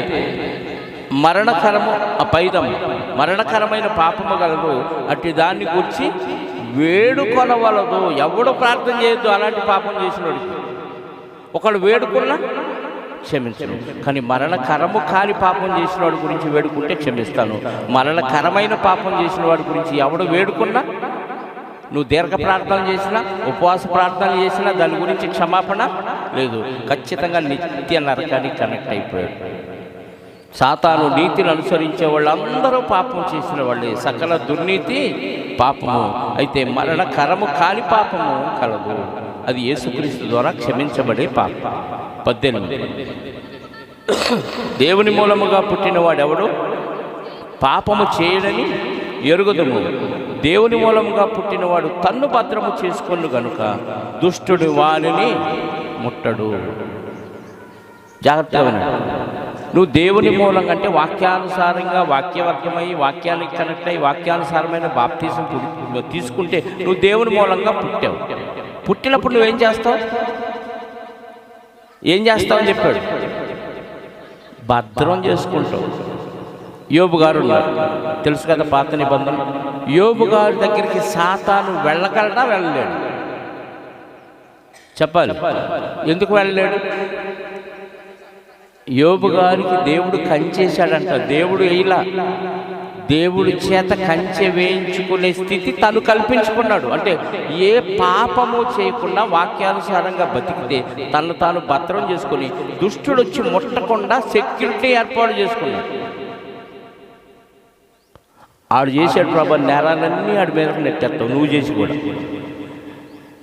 మరణకరమైన పాపము గలదు, అట్టి దాన్ని గురించి వేడుకొనవలదు. ఎవడు ప్రార్థన చేయొద్దు అలాంటి పాపం చేసినోడికి. ఒకడు వేడుకున్నా క్షమించను, కానీ మరణకరము కాని పాపం చేసిన వాడి గురించి వేడుకుంటే క్షమిస్తాను. మరణకరమైన పాపం చేసిన వాడి గురించి ఎవడు వేడుకున్నా, నువ్వు దీర్ఘ ప్రార్థన చేసినా, ఉపవాస ప్రార్థన చేసినా దాని గురించి క్షమాపణ లేదు. ఖచ్చితంగా నిత్య నరకానికి కనెక్ట్ అయిపోయాడు. సాతాను నీతిని అనుసరించే వాళ్ళందరూ పాపం చేసిన వాళ్ళే. సకల దుర్నీతి పాపము అయితే మరణకరము కాని పాపము కలదు, అది యేసుక్రీస్తు ద్వారా క్షమించబడే పాపం. 18 దేవుని మూలముగా పుట్టినవాడెవడు పాపము చేయడని ఎరుగుదము. దేవుని మూలముగా పుట్టినవాడు తన్ను భద్రము చేసుకొను గనుక దుష్టుడు వానిని ముట్టడు. జాగ్రత్తగా నువ్వు దేవుని మూలంగా అంటే వాక్యానుసారంగా వాక్యవర్గమై వాక్యానికి కనెక్ట్ అయ్యి వాక్యానుసారమైన బాప్తిజం తీసుకుంటే నువ్వు దేవుని మూలంగా పుట్టావు. పుట్టినప్పుడు నువ్వేం చేస్తావు అని చెప్పాడు, భద్రం చేసుకుంటావు. యోబు గారు ఉన్నారు, తెలుసు కదా పాత నిబంధన. యోబు గారి దగ్గరికి సాతాను వెళ్ళగలడా? వెళ్ళలేడు. చెప్పాలి, ఎందుకు వెళ్ళలేడు? యోబు గారికి దేవుడు కంచేశాడంట. దేవుడు ఇలా దేవుడి చేత కంచె వేయించుకునే స్థితి తను కల్పించుకున్నాడు. అంటే ఏ పాపము చేయకుండా వాక్యానుసారంగా బతికితే తను తాను భద్రం చేసుకుని దుష్టుడు వచ్చి ముట్టకుండా సెక్యూరిటీ ఏర్పాటు చేసుకున్నాడు. ఆడు చేసాడు ప్రభా, నేరాలన్నీ ఆడి మీదకు నెట్టేస్తావు నువ్వు చేసి కూడా.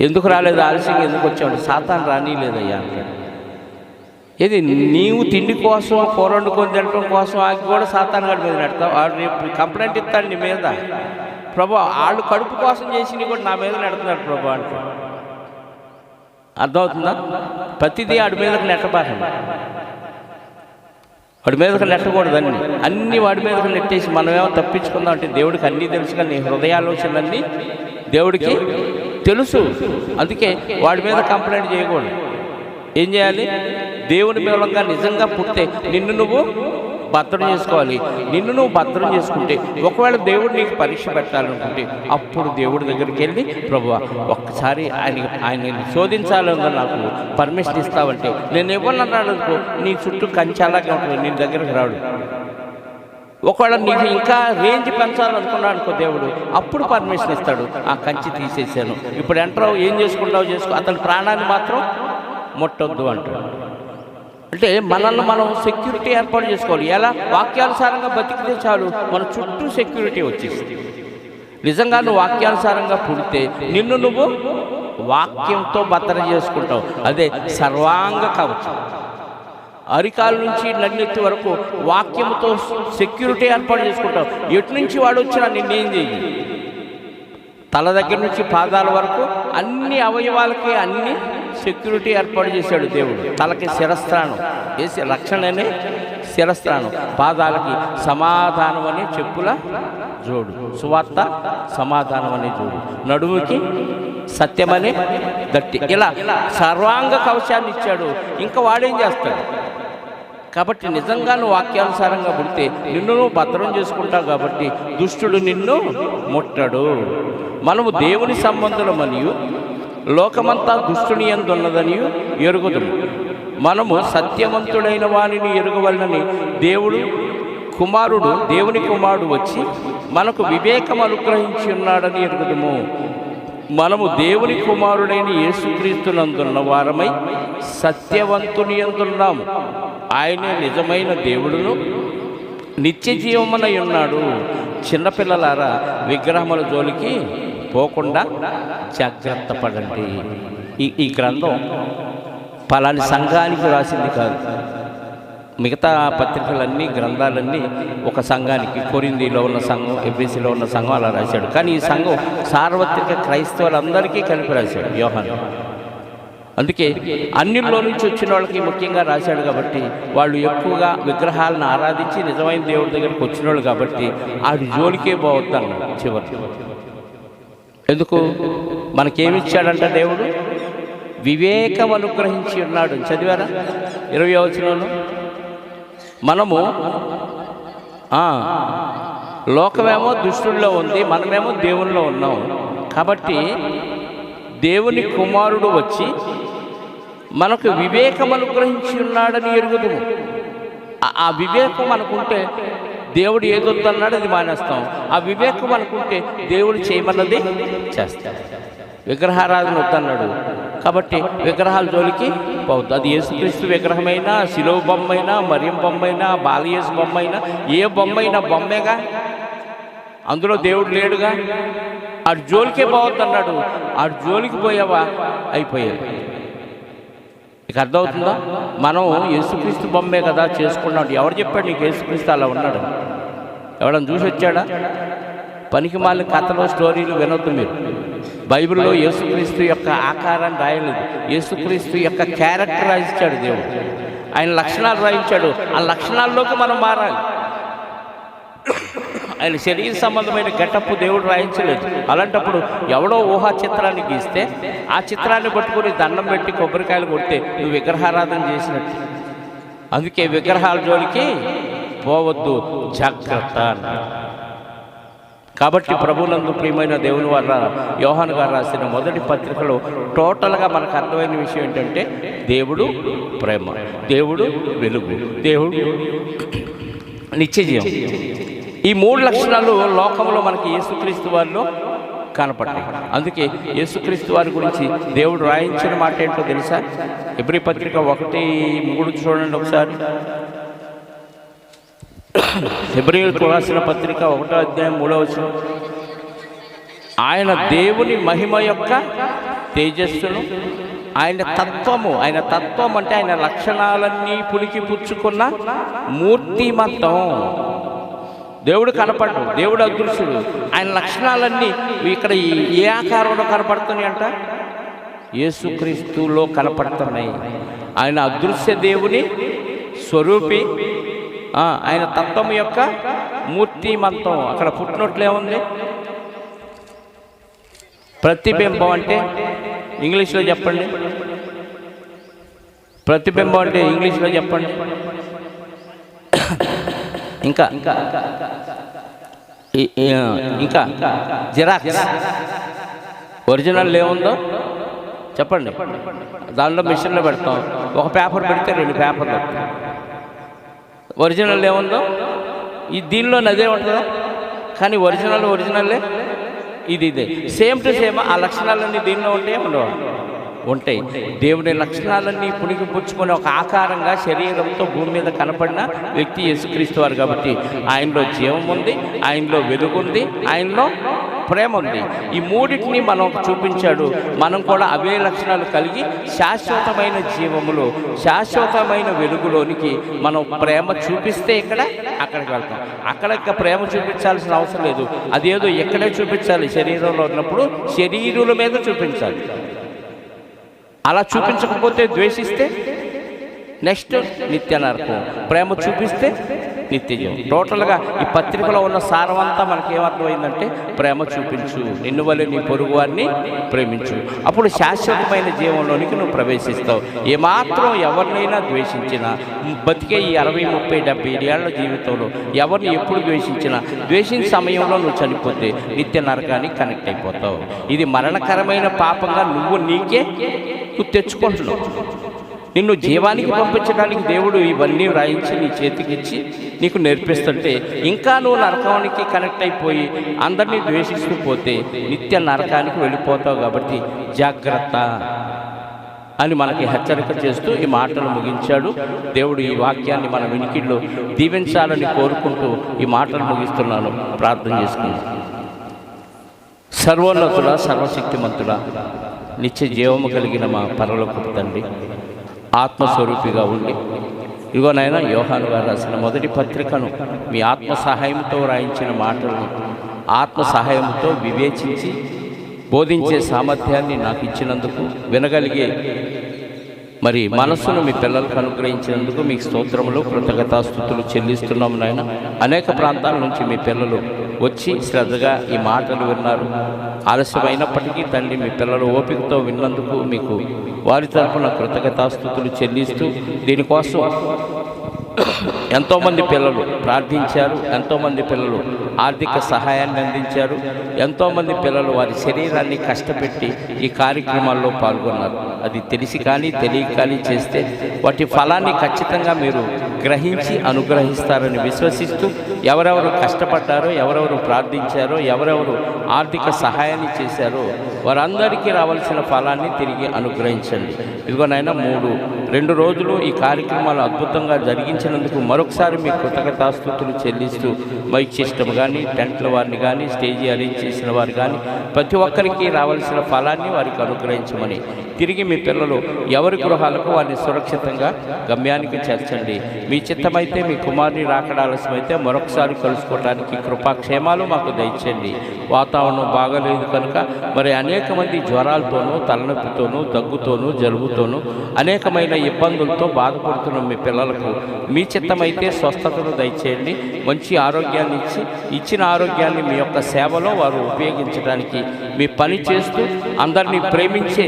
ఎందుకు రాలేదు, ఆలస్యంగా ఎందుకు వచ్చావు? సాతాను రానిలేదయ్యా అంటాడు. ఇది నీవు తిండి కోసం కూర వండుకొని తినడం కోసం ఆగి కూడా సాతాను గడి మీద నెడతావు. వాడు రేపు కంప్లైంట్ ఇస్తాడు నీ మీద. ప్రభా వాళ్ళు కడుపు కోసం చేసి కూడా నా మీద నెడుతున్నాడు ప్రభా అంటే. అర్థమవుతుందా? ప్రతిదీ ఆడి మీదకి నెట్టబాకండి, వాడి మీదకి నెట్టకూడదు. అన్నీ వాడి మీదకి నెట్టేసి మనమేమో తప్పించుకుందాం అంటే దేవుడికి అన్నీ తెలుసు, కానీ నీ హృదయాలోచనలన్నీ దేవుడికి తెలుసు. అందుకే వాడి మీద కంప్లైంట్ చేయకూడదు. ఏం చేయాలి? దేవుని మూలంగా నిజంగా పుడితే నిన్ను నువ్వు భద్రం చేసుకోవాలి. నిన్ను నువ్వు భద్రం చేసుకుంటే ఒకవేళ దేవుడు నీకు పరీక్ష పెట్టాలనుకుంటే అప్పుడు దేవుడి దగ్గరికి వెళ్ళి ప్రభువా ఒక్కసారి ఆయన శోధించాలని నాకు పర్మిషన్ ఇస్తావంటే నేను ఇవ్వనన్నాడు అనుకో, నీ చుట్టూ కంచాలాగా ఉంటుంది, నీ దగ్గరికి రాడు. ఒకవేళ నీకు ఇంకా రేంజ్ పెంచాలనుకున్నాడు అనుకో దేవుడు, అప్పుడు పర్మిషన్ ఇస్తాడు. ఆ కంచి తీసేసాను, ఇప్పుడు ఎంటరావు, ఏం చేసుకుంటావు చేసుకో, అతని ప్రాణాన్ని మాత్రం ముట్టొద్దు అంటాడు. అంటే మనల్ని మనం సెక్యూరిటీ ఏర్పాటు చేసుకోవాలి. ఎలా? వాక్యానుసారంగా బతికితే చాలు మన చుట్టూ సెక్యూరిటీ వచ్చేస్తుంది. నిజంగా నువ్వు వాక్యానుసారంగా పుడితే నిన్ను నువ్వు వాక్యంతో భద్రం చేసుకుంటావు. అదే సర్వాంగ కవచం. అరికాల నుంచి నన్నెత్తి వరకు వాక్యంతో సెక్యూరిటీ ఏర్పాటు చేసుకుంటావు. ఎటు నుంచి వాడు వచ్చినా నిన్నేం చేయి. తల దగ్గర నుంచి పాదాల వరకు అన్ని అవయవాలకి అన్ని సెక్యూరిటీ ఏర్పాటు చేశాడు దేవుడు. తలకి శిరస్త్రాణం వేసి రక్షణనే శిరస్త్రాణం, పాదాలకి సమాధానం అనే చెప్పుల జోడు, సువార్త సమాధానం అనే జోడు, నడుముకి సత్యమనే దట్టి, ఇలా సర్వాంగ కవచాన్ని ఇచ్చాడు. ఇంకా వాడేం చేస్తాడు? కాబట్టి నిజంగా నువ్వు వాక్యానుసారంగా పుడితే నిన్ను నువ్వు భద్రం చేసుకుంటావు కాబట్టి దుష్టుడు నిన్ను ముట్టడు. మనము దేవుని సంబంధులమనియు లోకమంతా దుష్టుని యందు ఉన్నదనియు ఎరుగుదుము. మనము సత్యవంతుడైన వానిని ఎరుగవలనని దేవుని కుమారుడు వచ్చి మనకు వివేకం అనుగ్రహించి ఉన్నాడని ఎరుగుదుము. మనము దేవుని కుమారుడైన యేసుక్రీస్తునందున్న వారమై సత్యవంతుని యందున్నాము. ఆయనే నిజమైన దేవుడును నిత్య జీవమునై ఉన్నాడు. చిన్నపిల్లలారా, విగ్రహముల జోలికి పోకుండా జాగ్రత్త పడండి. ఈ గ్రంథం పలాని సంఘానికి రాసింది కాదు. మిగతా పత్రికలన్నీ, గ్రంథాలన్నీ ఒక సంఘానికి, కొరింథీలో ఉన్న సంఘం, ఎఫెసీలో ఉన్న సంఘం అలా రాశాడు. కానీ ఈ సంఘం సార్వత్రిక క్రైస్తవులందరికీ కలిపి రాశాడు యోహాను. అందుకే అన్యుల్లో నుంచి వచ్చిన వాళ్ళకి ముఖ్యంగా రాశాడు కాబట్టి వాళ్ళు ఎక్కువగా విగ్రహాలను ఆరాధించి నిజమైన దేవుడి దగ్గరికి వచ్చిన వాళ్ళు కాబట్టి ఆడి జోలికే పోవద్దన్నాడు చివరి. ఎందుకు? మనకేమిచ్చాడంట దేవుడు? వివేకం అనుగ్రహించి ఉన్నాడు. చదివారా 20వ వచనంలో? మనము లోకమేమో దుష్టుల్లో ఉంది, మనమేమో దేవుల్లో ఉన్నాం. కాబట్టి దేవుని కుమారుడు వచ్చి మనకు వివేకం అనుగ్రహించి ఉన్నాడని ఎరుగుదుము. ఆ వివేకం అనుకుంటే దేవుడు ఏదొద్దన్నాడు అది మానేస్తాం. ఆ వివేకం అనుకుంటే దేవుడు చేయమన్నది చేస్తాం. విగ్రహారాధన వద్దన్నాడు కాబట్టి విగ్రహాల జోలికి పోవద్దు. అది యేసుక్రీస్తు విగ్రహమైనా, శిలువ బొమ్మైనా, మరియం బొమ్మైనా, బాలయేసు బొమ్మైనా, ఏ బొమ్మైనా బొమ్మేగా, అందులో దేవుడు లేడుగా. ఆ జోలికే పోవద్దు అన్నాడు. ఆ జోలికి పోయావా అయిపోయావు. నీకు అర్థమవుతుందా? మనం యేసుక్రీస్తు బొమ్మే కదా చేసుకున్నాడు. ఎవరు చెప్పాడు నీకు యేసుక్రీస్తు అలా ఉన్నాడు? ఎవడన్నా చూసి వచ్చాడా? పనికి మాలిన కథలు, స్టోరీలు వినొద్దు మీరు. బైబిల్లో యేసుక్రీస్తు యొక్క ఆకారాన్ని రాయలేదు, యేసుక్రీస్తు యొక్క క్యారెక్టర్ రాయించాడు దేవుడు. ఆయన లక్షణాలు రాయించాడు. ఆ లక్షణాల్లోకి మనం మారాలి. ఆయన శరీర సంబంధమైన గెటప్పు దేవుడు రాయించలేదు. అలాంటప్పుడు ఎవడో ఊహా చిత్రాన్ని గీస్తే ఆ చిత్రాన్ని పట్టుకుని దండం పెట్టి కొబ్బరికాయలు కొడితే నువ్వు విగ్రహారాధన చేసినట్టు. అందుకే విగ్రహాల జోలికి పోవద్దు, జాగ్రత్త. కాబట్టి ప్రభునందు ప్రియమైన దేవుని వల్ల యోహాను గారు రాసిన మొదటి పత్రికలో టోటల్గా మనకు అర్థమైన విషయం ఏంటంటే దేవుడు ప్రేమ, దేవుడు వెలుగు, దేవుడు నిత్య జీవం. ఈ 3 లక్షణాలు లోకంలో మనకి యేసుక్రీస్తు వారిలో కనపడ్డాయి. అందుకే యేసుక్రీస్తు వారి గురించి దేవుడు రాయించిన మాట ఏంటో తెలుసా? హెబ్రీ పత్రిక 1:3 చూడండి ఒకసారి. హెబ్రీయులకు రాసిన పత్రిక 1వ అధ్యాయం 3వ వచనం. ఆయన దేవుని మహిమ యొక్క తేజస్సును, ఆయన తత్వం అంటే ఆయన లక్షణాలన్నీ పులికి పుచ్చుకున్న మూర్తిమంతం. దేవుడు కనపడ్డు, దేవుడు అదృశ్యుడు. ఆయన లక్షణాలన్నీ ఇక్కడ ఏ ఆకారంలో కనపడుతున్నాయి అంట? యేసుక్రీస్తులో కనపడుతున్నాయి. ఆయన అదృశ్య దేవుని స్వరూపి, ఆయన తత్వం యొక్క మూర్తిమంతం. అక్కడ పుట్టినట్లు ఏముంది? ప్రతిబింబం అంటే ఇంగ్లీష్లో చెప్పండి. ప్రతిబింబం అంటే ఇంగ్లీష్లో చెప్పండి. ఇంకా జిరాక్స్. ఒరిజినల్ ఏముందో చెప్పండి. దానిలో మిషన్లో పెడతాం. ఒక పేపర్ పెడితే 2 పేపర్లు వస్తాయి. ఒరిజినల్ ఏముందో దీనిలో అదే ఉంటుందా? కానీ ఒరిజినల్లే ఇదే సేమ్ టు సేమ్. ఆ లక్షణాలన్నీ దీనిలో ఉంటాయి. దేవుని లక్షణాలన్నీ పుణికి పుచ్చుకొని ఒక ఆకారంగా శరీరంతో భూమి మీద కనపడిన వ్యక్తి యేసుక్రీస్తు వారు. కాబట్టి ఆయనలో జీవం ఉంది, ఆయనలో వెలుగు ఉంది, ఆయనలో ప్రేమ ఉంది. ఈ 3టిని మనం చూపించాడు. మనం కూడా అవే లక్షణాలు కలిగి శాశ్వతమైన జీవములో, శాశ్వతమైన వెలుగులోనికి మనం ప్రేమ చూపిస్తే అక్కడికి వెళ్తాం. అక్కడ ప్రేమ చూపించాల్సిన అవసరం లేదు. అదేదో ఎక్కడే చూపించాలి? శరీరంలో ఉన్నప్పుడు శరీరుల మీద చూపించాలి. అలా చూపించకపోతే ద్వేషిస్తే నెక్స్ట్ నిత్య నరకం. ప్రేమ చూపిస్తే నిత్య జీవం. టోటల్గా ఈ పత్రికలో ఉన్న సారం అంతా మనకి ఏమర్థమైందంటే ప్రేమ చూపించు, నిన్ను వలె నీ పొరుగు వారిని ప్రేమించు. అప్పుడు శాశ్వతమైన జీవంలోనికి నువ్వు ప్రవేశిస్తావు. ఏమాత్రం ఎవరినైనా ద్వేషించినా, బతికే ఈ 60, 30, 70 ఏళ్ల జీవితంలో ఎవరిని ఎప్పుడు ద్వేషించిన సమయంలో నువ్వు చనిపోతే నిత్య నరకానికి కనెక్ట్ అయిపోతావు. ఇది మరణకరమైన పాపంగా నువ్వు నీకే తెచ్చుకుంటున్నావు. నిన్ను జీవానికి పంపించడానికి దేవుడు ఇవన్నీ వ్రాయించి నీ చేతికిచ్చి నీకు నేర్పిస్తుంటే ఇంకా నువ్వు నరకానికి కనెక్ట్ అయిపోయి అందరినీ ద్వేషిస్తూ పోతే నిత్య నరకానికి వెళ్ళిపోతావు. కాబట్టి జాగ్రత్త అని మనకి హెచ్చరిక చేస్తూ ఈ మాటలు ముగించాడు. దేవుడు ఈ వాక్యాన్ని మన వినికిడిలో దీవించాలని కోరుకుంటూ ఈ మాటలు ముగిస్తున్నాను. ప్రార్థన చేసుకుందాం. సర్వోన్నతుడా, సర్వశక్తిమంతుడా, నిత్య జీవము కలిగిన మా పరలోకపు తండ్రి, ఆత్మస్వరూపిగా ఉండి ఇదిగో నాయన యోహాను గారు రాసిన మొదటి పత్రికను మీ ఆత్మ సహాయంతో రాయించిన మాటలను ఆత్మ సహాయంతో వివేచించి బోధించే సామర్థ్యాన్ని నాకు ఇచ్చినందుకు, వినగలిగే మరి మనస్సును మీ పిల్లలకు అనుగ్రహించినందుకు మీకు స్తోత్రములు, కృతజ్ఞతాస్తుతులు చెల్లిస్తున్నాము నాయన. అనేక ప్రాంతాల నుంచి మీ పిల్లలు వచ్చి శ్రద్ధగా ఈ మాటలు విన్నారు. ఆలస్యమైనప్పటికీ తండ్రి మీ పిల్లలు ఓపికతో విన్నందుకు మీకు వారి తరఫున కృతజ్ఞతాస్తుతులు చెల్లిస్తూ దీనికోసం ఎంతోమంది పిల్లలు ప్రార్థించారు, ఎంతోమంది పిల్లలు ఆర్థిక సహాయాన్ని అందించారు, ఎంతోమంది పిల్లలు వారి శరీరాన్ని కష్టపెట్టి ఈ కార్యక్రమాల్లో పాల్గొన్నారు. అది తెలిసి కానీ తెలియక కానీ చేస్తే వాటి ఫలాన్ని ఖచ్చితంగా మీరు గ్రహించి అనుగ్రహిస్తారని విశ్వసిస్తూ ఎవరెవరు కష్టపడ్డారో, ఎవరెవరు ప్రార్థించారో, ఎవరెవరు ఆర్థిక సహాయాన్ని చేశారో వారందరికీ రావాల్సిన ఫలాన్ని తిరిగి అనుగ్రహించండి. ఇదిగోనైనా 2 రోజులు ఈ కార్యక్రమాలు అద్భుతంగా జరిగించినందుకు మరొకసారి మీ కృతజ్ఞతాస్తుతులు చెల్లిస్తూ మైక్ సిస్టమ్ కానీ, టెంట్ల వారిని కానీ, స్టేజీ అరేంజ్ చేసిన వారు కానీ ప్రతి ఒక్కరికి రావాల్సిన ఫలాన్ని వారికి అనుగ్రహించమని, తిరిగి మీ పిల్లలు ఎవరి గృహాలకు వారిని సురక్షితంగా గమ్యానికి చేర్చండి. మీ చిత్తమైతే మీ కుమారుని రాకడ ఆలస్యమైతే మరొకసారి కలుసుకోవడానికి కృపాక్షేమాలు మాకు దయచేయండి. వాతావరణం బాగలేదు కనుక మరి అనేక మంది జ్వరాలతోనూ, తలనొప్పితోనూ, దగ్గుతోనూ, జలుబుతోనూ అనేకమైన ఇబ్బందులతో బాధపడుతున్న మీ పిల్లలకు మీ చిత్తమైతే స్వస్థతను దయచేయండి. మంచి ఆరోగ్యాన్ని ఇచ్చిన ఆరోగ్యాన్ని మీ యొక్క సేవలో వారు ఉపయోగించడానికి మీ పని చేస్తూ అందరినీ ప్రేమించే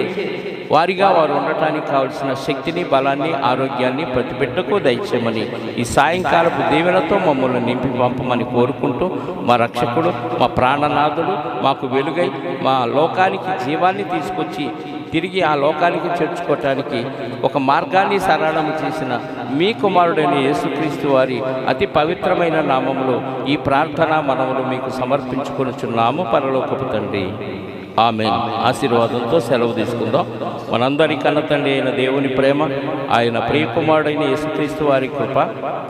వారిగా వారు ఉండటానికి కావలసిన శక్తిని, బలాన్ని, ఆరోగ్యాన్ని ప్రతి బిడ్డకు దయచేయమని ఈ సాయంకాలపు దీవెనతో మమ్మల్ని నింపి పంపమని కోరుకుంటూ మా రక్షకుడు, మా ప్రాణనాథుడు, మాకు వెలుగై మా లోకానికి జీవాన్ని తీసుకొచ్చి తిరిగి ఆ లోకానికి చేర్చుకోవటానికి ఒక మార్గాన్ని సరళం చేసిన మీ కుమారుడైన యేసుక్రీస్తు వారి అతి పవిత్రమైన నామములో ఈ ప్రార్థన మనములు మీకు సమర్పించుకొనుచున్నాము పరలోకపు తండ్రి. ఆమేన్. ఆశీర్వాదంతో సెలవు తీసుకుందాం. మనందరి కన్న తండ్రి అయిన దేవుని ప్రేమ, ఆయన ప్రియకుమారుడైన యేసుక్రీస్తు వారి కృప,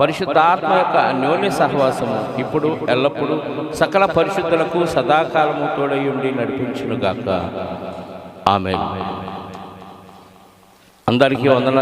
పరిశుద్ధాత్మ యొక్క అన్యోన్య సహవాసము ఇప్పుడు ఎల్లప్పుడూ సకల పరిశుద్ధులకు సదాకాలము తోడై ఉండి నడిపించునుగాక. ఆమేన్. అందరికీ వందనాలు.